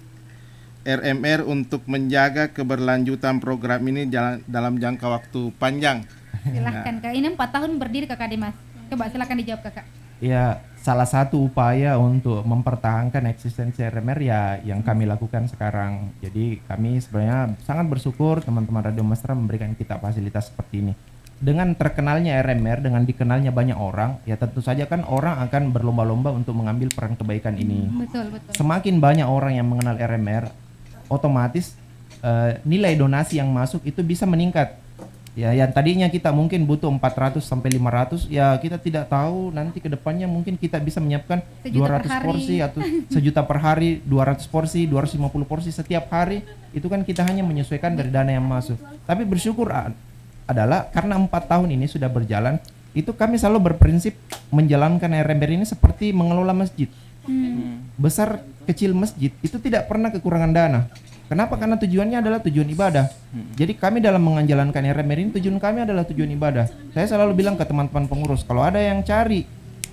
RMR untuk menjaga keberlanjutan program ini dalam jangka waktu panjang? Silahkan Kak, ini 4 tahun berdiri Kakak Dimas. Coba silahkan dijawab Kakak. Ya, salah satu upaya untuk mempertahankan eksistensi RMR ya yang kami lakukan sekarang. Jadi kami sebenarnya sangat bersyukur teman-teman Radio Mesra memberikan kita fasilitas seperti ini. Dengan terkenalnya RMR, dengan dikenalnya banyak orang, ya tentu saja kan orang akan berlomba-lomba untuk mengambil peran kebaikan ini. Betul. Semakin banyak orang yang mengenal RMR, otomatis nilai donasi yang masuk itu bisa meningkat. Ya, yang tadinya kita mungkin butuh 400 sampai 500, ya kita tidak tahu nanti ke depannya mungkin kita bisa menyiapkan 200 porsi atau sejuta per hari, 200 porsi, 250 porsi setiap hari. Itu kan kita hanya menyesuaikan dari dana yang masuk. Tapi bersyukur adalah karena 4 tahun ini sudah berjalan, itu kami selalu berprinsip menjalankan RMR ini seperti mengelola masjid. Besar kecil masjid itu tidak pernah kekurangan dana. Kenapa? Karena tujuannya adalah tujuan ibadah. Jadi kami dalam menjalankan RMR ini, tujuan kami adalah tujuan ibadah. Saya selalu bilang ke teman-teman pengurus, kalau ada yang cari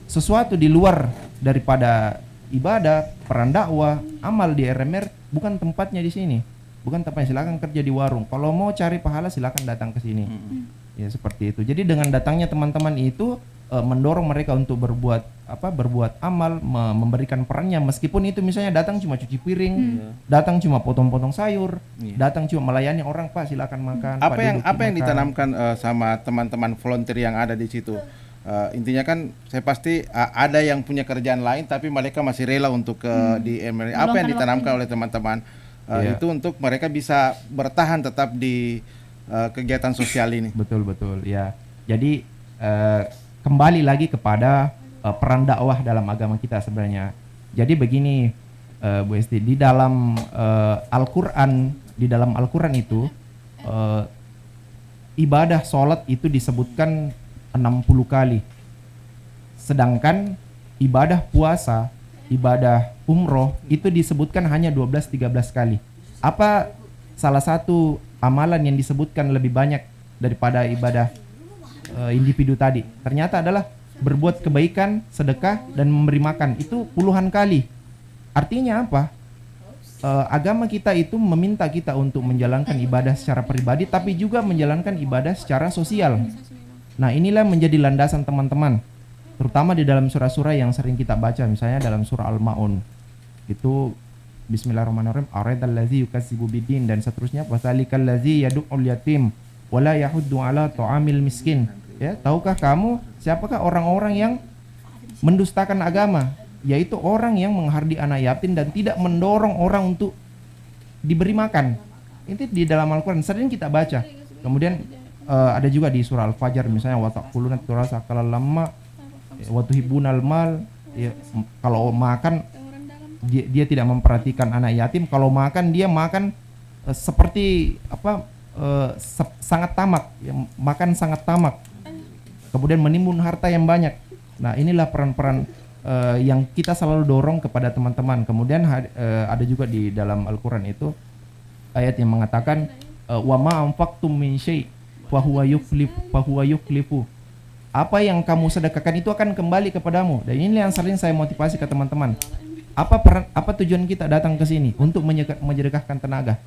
sesuatu di luar daripada ibadah, peran dakwah, amal di RMR, bukan tempatnya di sini. Bukan tempatnya, silakan kerja di warung. Kalau mau cari pahala silakan datang ke sini. Ya seperti itu. Jadi dengan datangnya teman-teman itu mendorong mereka untuk berbuat amal, memberikan perannya, meskipun itu misalnya datang cuma cuci piring, datang cuma potong-potong sayur, datang cuma melayani orang, Pak silakan makan. Apa yang ditanamkan sama teman-teman volunteer yang ada di situ? Intinya kan saya pasti ada yang punya kerjaan lain tapi mereka masih rela untuk di MRI. Apa yang ditanamkan oleh teman-teman itu untuk mereka bisa bertahan tetap di kegiatan sosial ini? Betul ya. Jadi kembali lagi kepada peran dakwah dalam agama kita sebenarnya. Jadi begini Bu Esti, di dalam Al-Quran itu ibadah sholat itu disebutkan 60 kali. Sedangkan ibadah puasa, ibadah umroh itu disebutkan hanya 12-13 kali. Apa salah satu amalan yang disebutkan lebih banyak daripada ibadah individu tadi? Ternyata adalah berbuat kebaikan, sedekah, dan memberi makan. Itu puluhan kali. Artinya apa? Agama kita itu meminta kita untuk menjalankan ibadah secara pribadi, tapi juga menjalankan ibadah secara sosial. Nah inilah menjadi landasan teman-teman, terutama di dalam surah-surah yang sering kita baca, misalnya dalam surah Al-Ma'un itu Bismillahirrahmanirrahim, aradalladzi yukadzibu biddin, dan seterusnya, wasalikal ladzi yad'ul yatim wala yahuddu ala ta'amil miskin. Ya, tahukah kamu siapakah orang-orang yang mendustakan agama? Yaitu orang yang menghardi anak yatim dan tidak mendorong orang untuk diberi makan. Itu di dalam Al-Quran sering kita baca. Kemudian ada juga di surah Al-Fajr misalnya wa taquluna turasa kalal lamma wa tuhibunal mal, ya, kalau makan dia tidak memperhatikan anak yatim, kalau makan dia makan seperti apa, sangat tamak, ya, makan sangat tamak, kemudian menimbun harta yang banyak. Nah, inilah peran-peran yang kita selalu dorong kepada teman-teman. Kemudian ada juga di dalam Al-Quran itu ayat yang mengatakan wa ma anfaqtum min syai' fa huwa yukhlifu. Apa yang kamu sedekahkan itu akan kembali kepadamu. Dan ini yang sering saya motivasi ke teman-teman. Apa tujuan kita datang ke sini? Untuk menyedekahkan tenaga.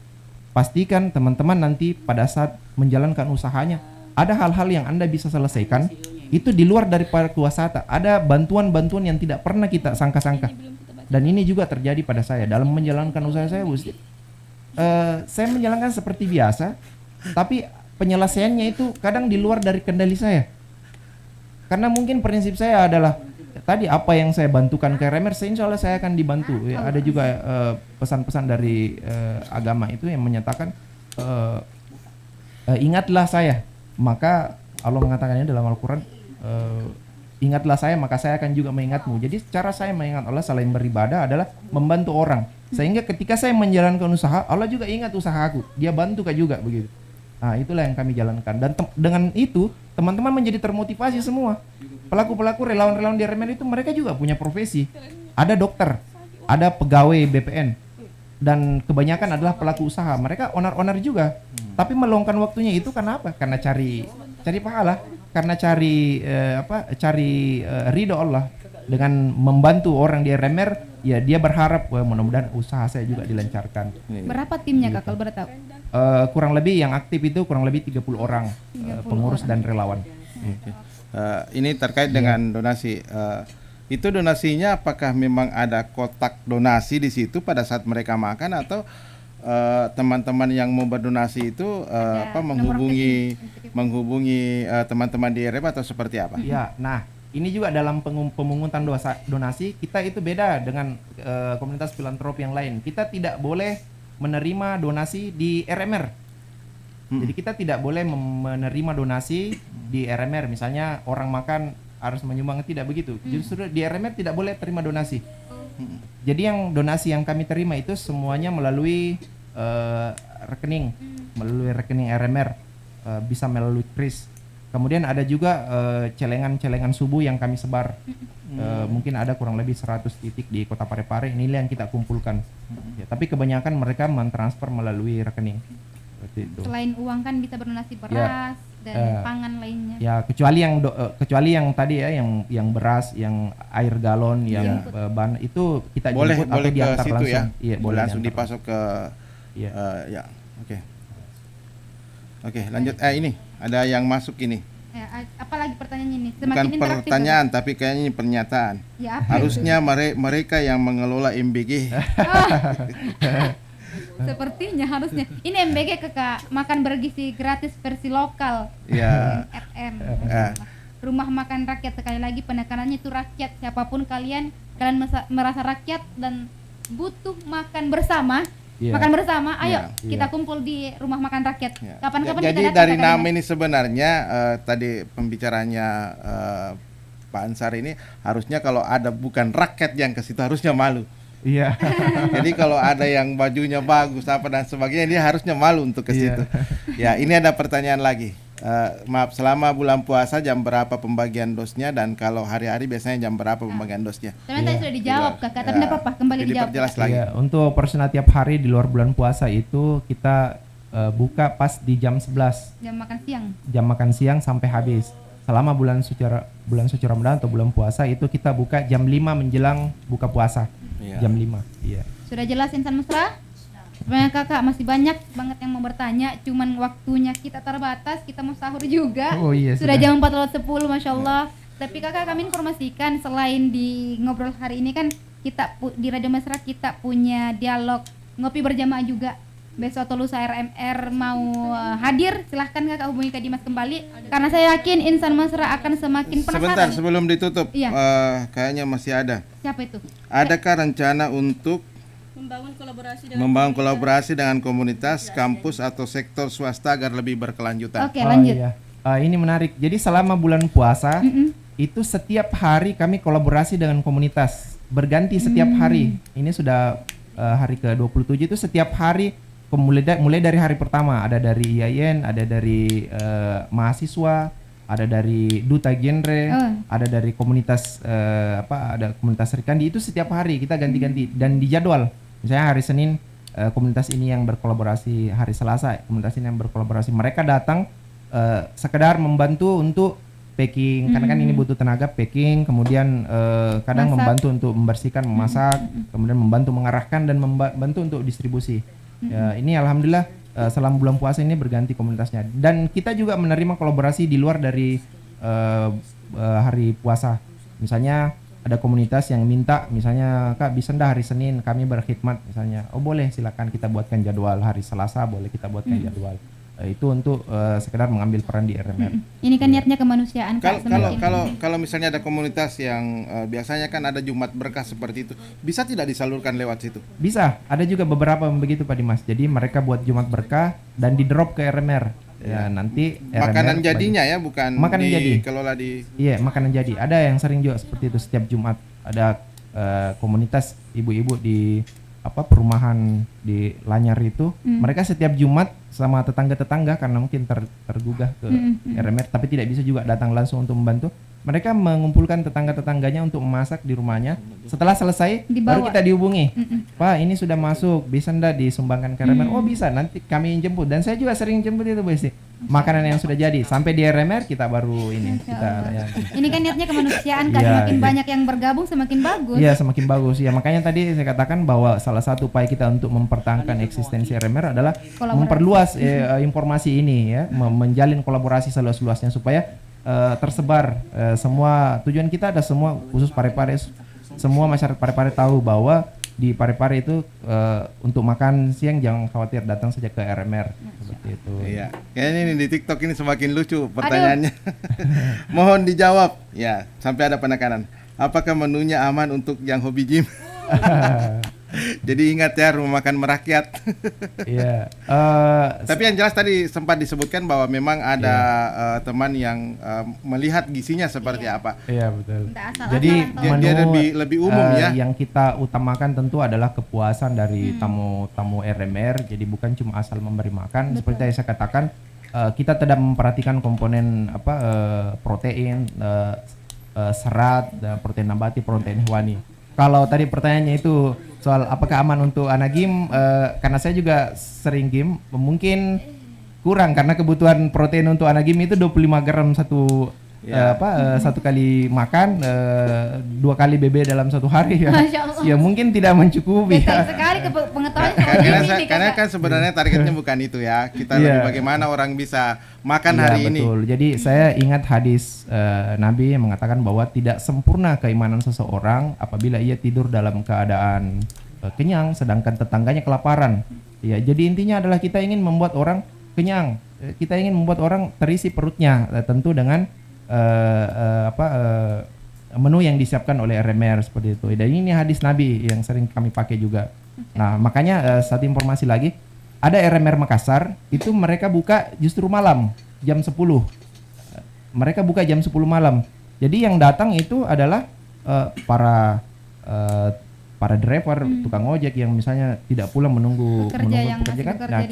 Pastikan teman-teman nanti pada saat menjalankan usahanya ada hal-hal yang Anda bisa selesaikan itu di luar daripada kuasa. Ada bantuan-bantuan yang tidak pernah kita sangka-sangka. Dan ini juga terjadi pada saya dalam menjalankan usaha saya, Gusti. Saya menjalankan seperti biasa, tapi penyelesaiannya itu kadang di luar dari kendali saya. Karena mungkin prinsip saya adalah tadi apa yang saya bantukan ke RMR, insya Allah saya akan dibantu. Ya, ada juga pesan-pesan dari agama itu yang menyatakan ingatlah saya, maka Allah mengatakannya dalam Al-Quran, ingatlah saya maka saya akan juga mengingatmu. Jadi cara saya mengingat Allah selain beribadah adalah membantu orang, sehingga ketika saya menjalankan usaha, Allah juga ingat usaha aku, dia bantu juga begitu. Nah, itulah yang kami jalankan, dan dengan itu teman-teman menjadi termotivasi semua. Pelaku-pelaku relawan-relawan di RMR itu mereka juga punya profesi, ada dokter, ada pegawai BPN, dan kebanyakan adalah pelaku usaha. Mereka owner-owner juga, tapi meluangkan waktunya itu karena apa? Karena cari pahala, karena cari ridho Allah. Dengan membantu orang di RMR, ya dia berharap mudah-mudahan usaha saya juga dilancarkan. Berapa timnya Kak kalau boleh tahu? Kurang lebih yang aktif itu kurang lebih 30 orang, pengurus dan relawan. Ini terkait dengan donasi. Itu donasinya apakah memang ada kotak donasi di situ pada saat mereka makan, atau teman-teman yang mau berdonasi itu menghubungi teman-teman di RMR atau seperti apa? Ya, nah ini juga dalam pemungutan donasi kita itu beda dengan komunitas filantropi yang lain. Kita tidak boleh menerima donasi di RMR. Jadi kita tidak boleh menerima donasi di RMR. Misalnya orang makan harus menyumbang, tidak begitu. Justru di RMR tidak boleh terima donasi. Jadi yang donasi yang kami terima itu semuanya melalui melalui rekening RMR, bisa melalui KRIS. Kemudian ada juga celengan-celengan subuh yang kami sebar. Mungkin ada kurang lebih 100 titik di Kota Parepare. Inilah yang kita kumpulkan. Ya, tapi kebanyakan mereka mentransfer melalui rekening. Itu. Selain uang kan bisa berdonasi beras dan pangan lainnya. Ya, kecuali yang tadi ya, yang beras, yang air galon, yang bahan itu kita jemput atau diantar situ langsung. Ya? Iya, boleh langsung dipasok ke. Iya. Ya, oke, lanjut. Ini ada yang masuk ini. Apalagi pertanyaannya ini? Bukan pertanyaan, tapi kayaknya ini pernyataan. Ya, harusnya mereka yang mengelola MBG. Sepertinya harusnya. Ini MBG Kakak, makan bergizi gratis versi lokal. Ya. RM. Rumah makan rakyat, sekali lagi penekanannya itu rakyat. Siapapun kalian merasa rakyat dan butuh makan bersama. Makan bersama, ayo kita kumpul di rumah makan rakyat. Kapan-kapan jadi kita datang. Dari nama ini sebenarnya tadi pembicaranya Pak Ansar ini harusnya kalau ada bukan rakyat yang ke situ harusnya malu. Iya. Jadi kalau ada yang bajunya bagus apa dan sebagainya, dia harusnya malu untuk ke situ. Ya, ini ada pertanyaan lagi. Maaf, selama bulan puasa jam berapa pembagian dosnya, dan kalau hari-hari biasanya jam berapa pembagian dosnya? Tadi sudah dijawab Kakak, tapi tidak apa-apa, kembali dijawab. Diperjelas lagi. Ya, untuk operasional tiap hari di luar bulan puasa itu kita buka pas di jam 11. Jam makan siang. Jam makan siang sampai habis. Selama bulan suci Ramadan atau bulan puasa itu kita buka jam 5 menjelang buka puasa. Jam 5. Iya. Sudah jelas Insan Mesra? Sebenarnya Kakak masih banyak banget yang mau bertanya, cuman waktunya kita terbatas, kita mau sahur juga. Oh iya, sudah jam 4:10, Masya Allah. Tapi Kakak, kami informasikan selain di ngobrol hari ini kan kita di Radio Mesra kita punya dialog ngopi berjamaah juga. Besok atau lusa RMR mau hadir, silahkan Kakak hubungi Kak Dimas kembali, karena saya yakin Insan Mesra akan semakin penasaran. Sebentar sebelum ditutup, iya. Kayaknya masih ada. Siapa itu? Adakah rencana untuk membangun kolaborasi dengan komunitas, kampus atau sektor swasta agar lebih berkelanjutan. Oke, lanjut. Iya. Ini menarik. Jadi selama bulan puasa itu setiap hari kami kolaborasi dengan komunitas, berganti setiap hari. Ini sudah hari ke-27 itu setiap hari mulai dari hari pertama ada dari IAIN, ada dari mahasiswa, ada dari duta genre, ada dari komunitas ada komunitas Serikandi. Itu setiap hari kita ganti-ganti dan dijadwal. Misalnya hari Senin komunitas ini yang berkolaborasi, hari Selasa komunitas ini yang berkolaborasi. Mereka datang sekedar membantu untuk packing, karena kan ini butuh tenaga packing, kemudian kadang membantu untuk membersihkan, memasak, kemudian membantu mengarahkan dan membantu untuk distribusi. Ya, ini alhamdulillah selama bulan puasa ini berganti komunitasnya, dan kita juga menerima kolaborasi di luar dari hari puasa. Misalnya ada komunitas yang minta, misalnya Kak bisa ndak hari Senin kami berkhidmat, misalnya oh boleh silakan kita buatkan jadwal, hari Selasa boleh kita buatkan jadwal. Itu untuk sekedar mengambil peran di RMR. Ini kan niatnya kemanusiaan, Kak. Kalau misalnya ada komunitas yang biasanya kan ada Jumat Berkah seperti itu, bisa tidak disalurkan lewat situ? Bisa, ada juga beberapa begitu Pak Dimas. Jadi mereka buat Jumat Berkah dan di drop ke RMR. Ya, nanti RMR makanan jadinya ya, bukan makanan jadi. Kelola di. Iya, makanan jadi. Ada yang sering juga seperti itu, setiap Jumat ada komunitas ibu-ibu di perumahan di Lanyar itu, mereka setiap Jumat sama tetangga-tetangga karena mungkin tergugah ke RMR tapi tidak bisa juga datang langsung untuk membantu. Mereka mengumpulkan tetangga-tetangganya untuk memasak di rumahnya. Setelah selesai baru kita dihubungi. Pak, ini sudah masuk, bisa ndak disumbangkan ke RMR? Oh bisa, nanti kami jemput. Dan saya juga sering jemput itu Bu Esti. Makanan yang sudah jadi sampai di RMR kita baru ini Ini kan niatnya kemanusiaan kan, semakin banyak yang bergabung semakin bagus. Iya, semakin bagus. Ya makanya tadi saya katakan bahwa salah satu upaya kita untuk mempertahankan eksistensi RMR adalah memperluas informasi ini ya, menjalin kolaborasi seluas-luasnya supaya tersebar semua. Tujuan kita ada semua, khusus Parepare, semua masyarakat Parepare tahu bahwa di Parepare itu untuk makan siang jangan khawatir, datang saja ke RMR seperti itu. Iya, kayaknya ini di TikTok ini semakin lucu pertanyaannya. Mohon dijawab ya, sampai ada penekanan. Apakah menunya aman untuk yang hobi gym? Jadi ingat ya, rumah makan merakyat. Iya. Tapi yang jelas tadi sempat disebutkan bahwa memang ada teman yang melihat gizinya seperti apa. Iya betul. Jadi dia lebih umum ya. Yang kita utamakan tentu adalah kepuasan dari tamu RMR. Jadi bukan cuma asal memberi makan. Betul. Seperti yang saya katakan, kita tidak memperhatikan komponen protein, serat, protein nabati, protein hewani. Kalau tadi pertanyaannya itu soal apakah aman untuk anak gym, karena saya juga sering gym, mungkin kurang karena kebutuhan protein untuk anak gym itu 25 gram satu kali makan, 2 kali BB dalam satu hari ya. Ya mungkin tidak mencukupi. Sekali pengetahuan karena kan sebenarnya targetnya bukan itu ya. Kita lebih bagaimana orang bisa makan hari ini. Betul. Jadi saya ingat hadis Nabi yang mengatakan bahwa tidak sempurna keimanan seseorang apabila ia tidur dalam keadaan kenyang sedangkan tetangganya kelaparan. Ya, jadi intinya adalah kita ingin membuat orang kenyang. Kita ingin membuat orang terisi perutnya, tentu dengan menu yang disiapkan oleh RMR seperti itu. Dan ini hadis Nabi yang sering kami pakai juga. Nah, makanya satu informasi lagi, ada RMR Makassar itu mereka buka justru malam jam 10. Mereka buka jam 10 malam. Jadi yang datang itu adalah para driver, tukang ojek yang misalnya tidak pulang menunggu pekerja kan. Nah,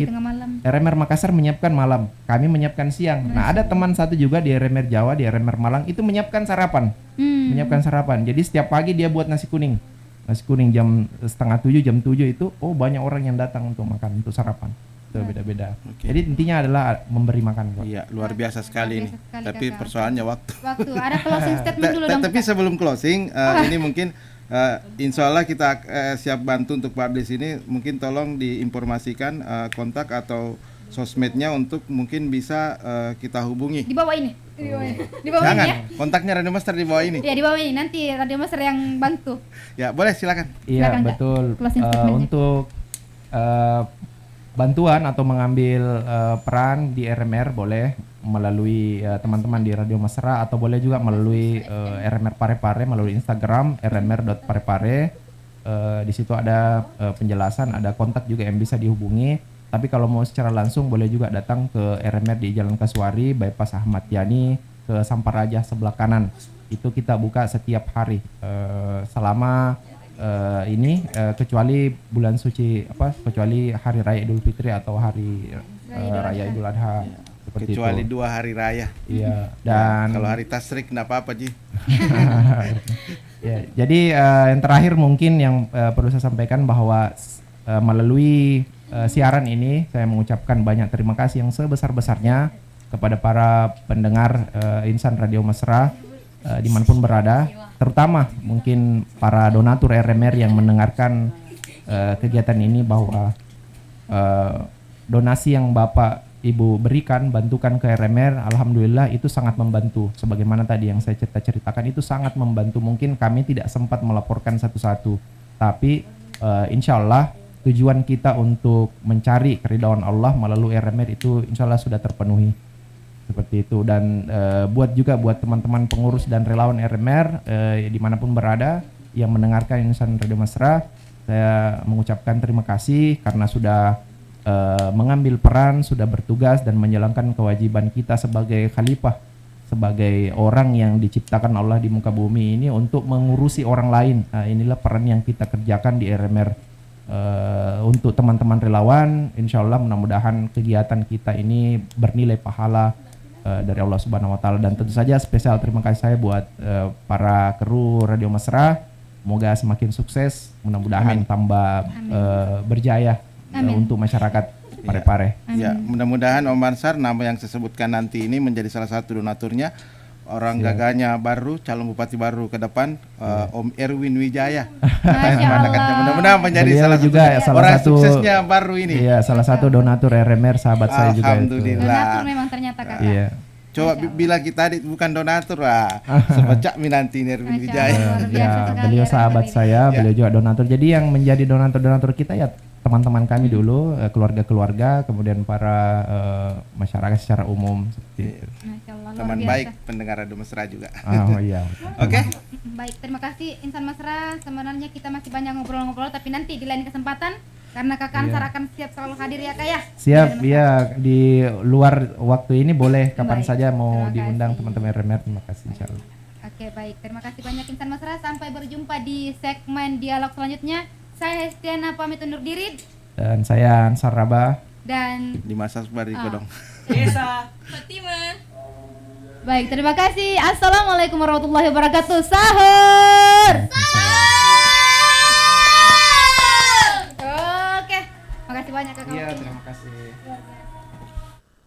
RMR Makassar menyiapkan malam, kami menyiapkan siang. Nah, ada teman satu juga di RMR Jawa, di RMR Malang itu menyiapkan sarapan. Menyiapkan sarapan. Jadi setiap pagi dia buat nasi kuning. Nasi kuning jam 6:30, jam 7 itu banyak orang yang datang untuk makan, untuk sarapan. Itu beda-beda. Okay. Jadi intinya adalah memberi makan. Iya, luar biasa sekali ini. Tapi persoalannya waktu. Ada closing statement dulu dong. Tapi sebelum closing, ini mungkin insya Allah kita siap bantu untuk publish ini. Mungkin tolong diinformasikan kontak atau sosmednya untuk mungkin bisa kita hubungi. Di bawah ini. Di bawah Jangan, ini ya. Kontaknya Radio Master di bawah ini. Ya, di bawah ini. Nanti Radio Master yang bantu. Ya, boleh silakan. Iya, betul. Untuk bantuan atau mengambil peran di RMR boleh melalui teman-teman di Radio Mesra atau boleh juga melalui RMR Parepare melalui Instagram rmr.parepare. Di situ ada penjelasan, ada kontak juga yang bisa dihubungi. Tapi kalau mau secara langsung boleh juga datang ke RMR di Jalan Kasuari, bypass Ahmad Yani ke Samparaja sebelah kanan. Itu kita buka setiap hari selama kecuali bulan suci kecuali hari raya Idul Fitri atau hari raya Idul Adha. Seperti Kecuali itu. 2 hari raya. Iya, dan Kalau hari tasrik enggak apa-apa, Ji. Ya, jadi yang terakhir mungkin yang perlu saya sampaikan bahwa melalui siaran ini saya mengucapkan banyak terima kasih yang sebesar-besarnya kepada para pendengar Insan Radio Mesra dimanapun berada, terutama mungkin para donatur RMR yang mendengarkan kegiatan ini, bahwa donasi yang Bapak Ibu berikan, bantukan ke RMR, alhamdulillah itu sangat membantu. Sebagaimana tadi yang saya ceritakan, itu sangat membantu. Mungkin kami tidak sempat melaporkan satu-satu, tapi insya Allah tujuan kita untuk mencari keridhaan Allah melalui RMR itu insya Allah sudah terpenuhi. Seperti itu. Dan buat teman-teman pengurus dan relawan RMR dimanapun berada yang mendengarkan Insan Radio Mesra, saya mengucapkan terima kasih karena sudah mengambil peran, sudah bertugas dan menjalankan kewajiban kita sebagai khalifah, sebagai orang yang diciptakan Allah di muka bumi ini untuk mengurusi orang lain. Nah, inilah peran yang kita kerjakan di RMR. Untuk teman-teman relawan, insya Allah mudah-mudahan kegiatan kita ini bernilai pahala dari Allah Subhanahu Wa Taala. Dan tentu saja spesial terima kasih saya buat para kru Radio Mesra. Semoga semakin sukses, mudah-mudahan tambah berjaya untuk masyarakat Parepare. Ya, mudah-mudahan Om Ansar, nama yang saya sebutkan nanti ini menjadi salah satu donaturnya. Orang gagahnya baru, calon bupati baru ke depan, Om Erwin Wijaya. Mudah-mudahan menjadi Beliau salah orang satu suksesnya baru ini. Iya, salah satu donatur RMR, sahabat saya juga. Alhamdulillah. Donatur memang ternyata kakak. Iya. Coba bila kita bukan donatur sepecak minanti Erwin Wijaya. Ya, beliau sahabat saya, beliau juga donatur. Jadi yang menjadi donatur kita ya teman-teman kami dulu, keluarga-keluarga, kemudian para masyarakat secara umum seperti itu. Teman baik pendengar Radio Mesra juga. Oh iya. Oke. Baik, terima kasih Insan Mesra. Sebenarnya kita masih banyak ngobrol-ngobrol, tapi nanti di lain kesempatan karena Kakak Ansar akan siap selalu hadir ya Kak ya. Siap, ya di luar waktu ini boleh kapan saja mau Terima diundang kasih. teman-teman RMR. Terima kasih insyaallah. Oke, baik. Terima kasih banyak Insan Mesra. Sampai berjumpa di segmen dialog selanjutnya. Saya Hestiana pamit undur diri Dan saya Ansar Rabah. dan Di masa Bariko dong. Fatima. baik, terima kasih. Assalamualaikum warahmatullahi wabarakatuh. Sahur. Oke. Makasih banyak Kakak. Iya, terima kasih.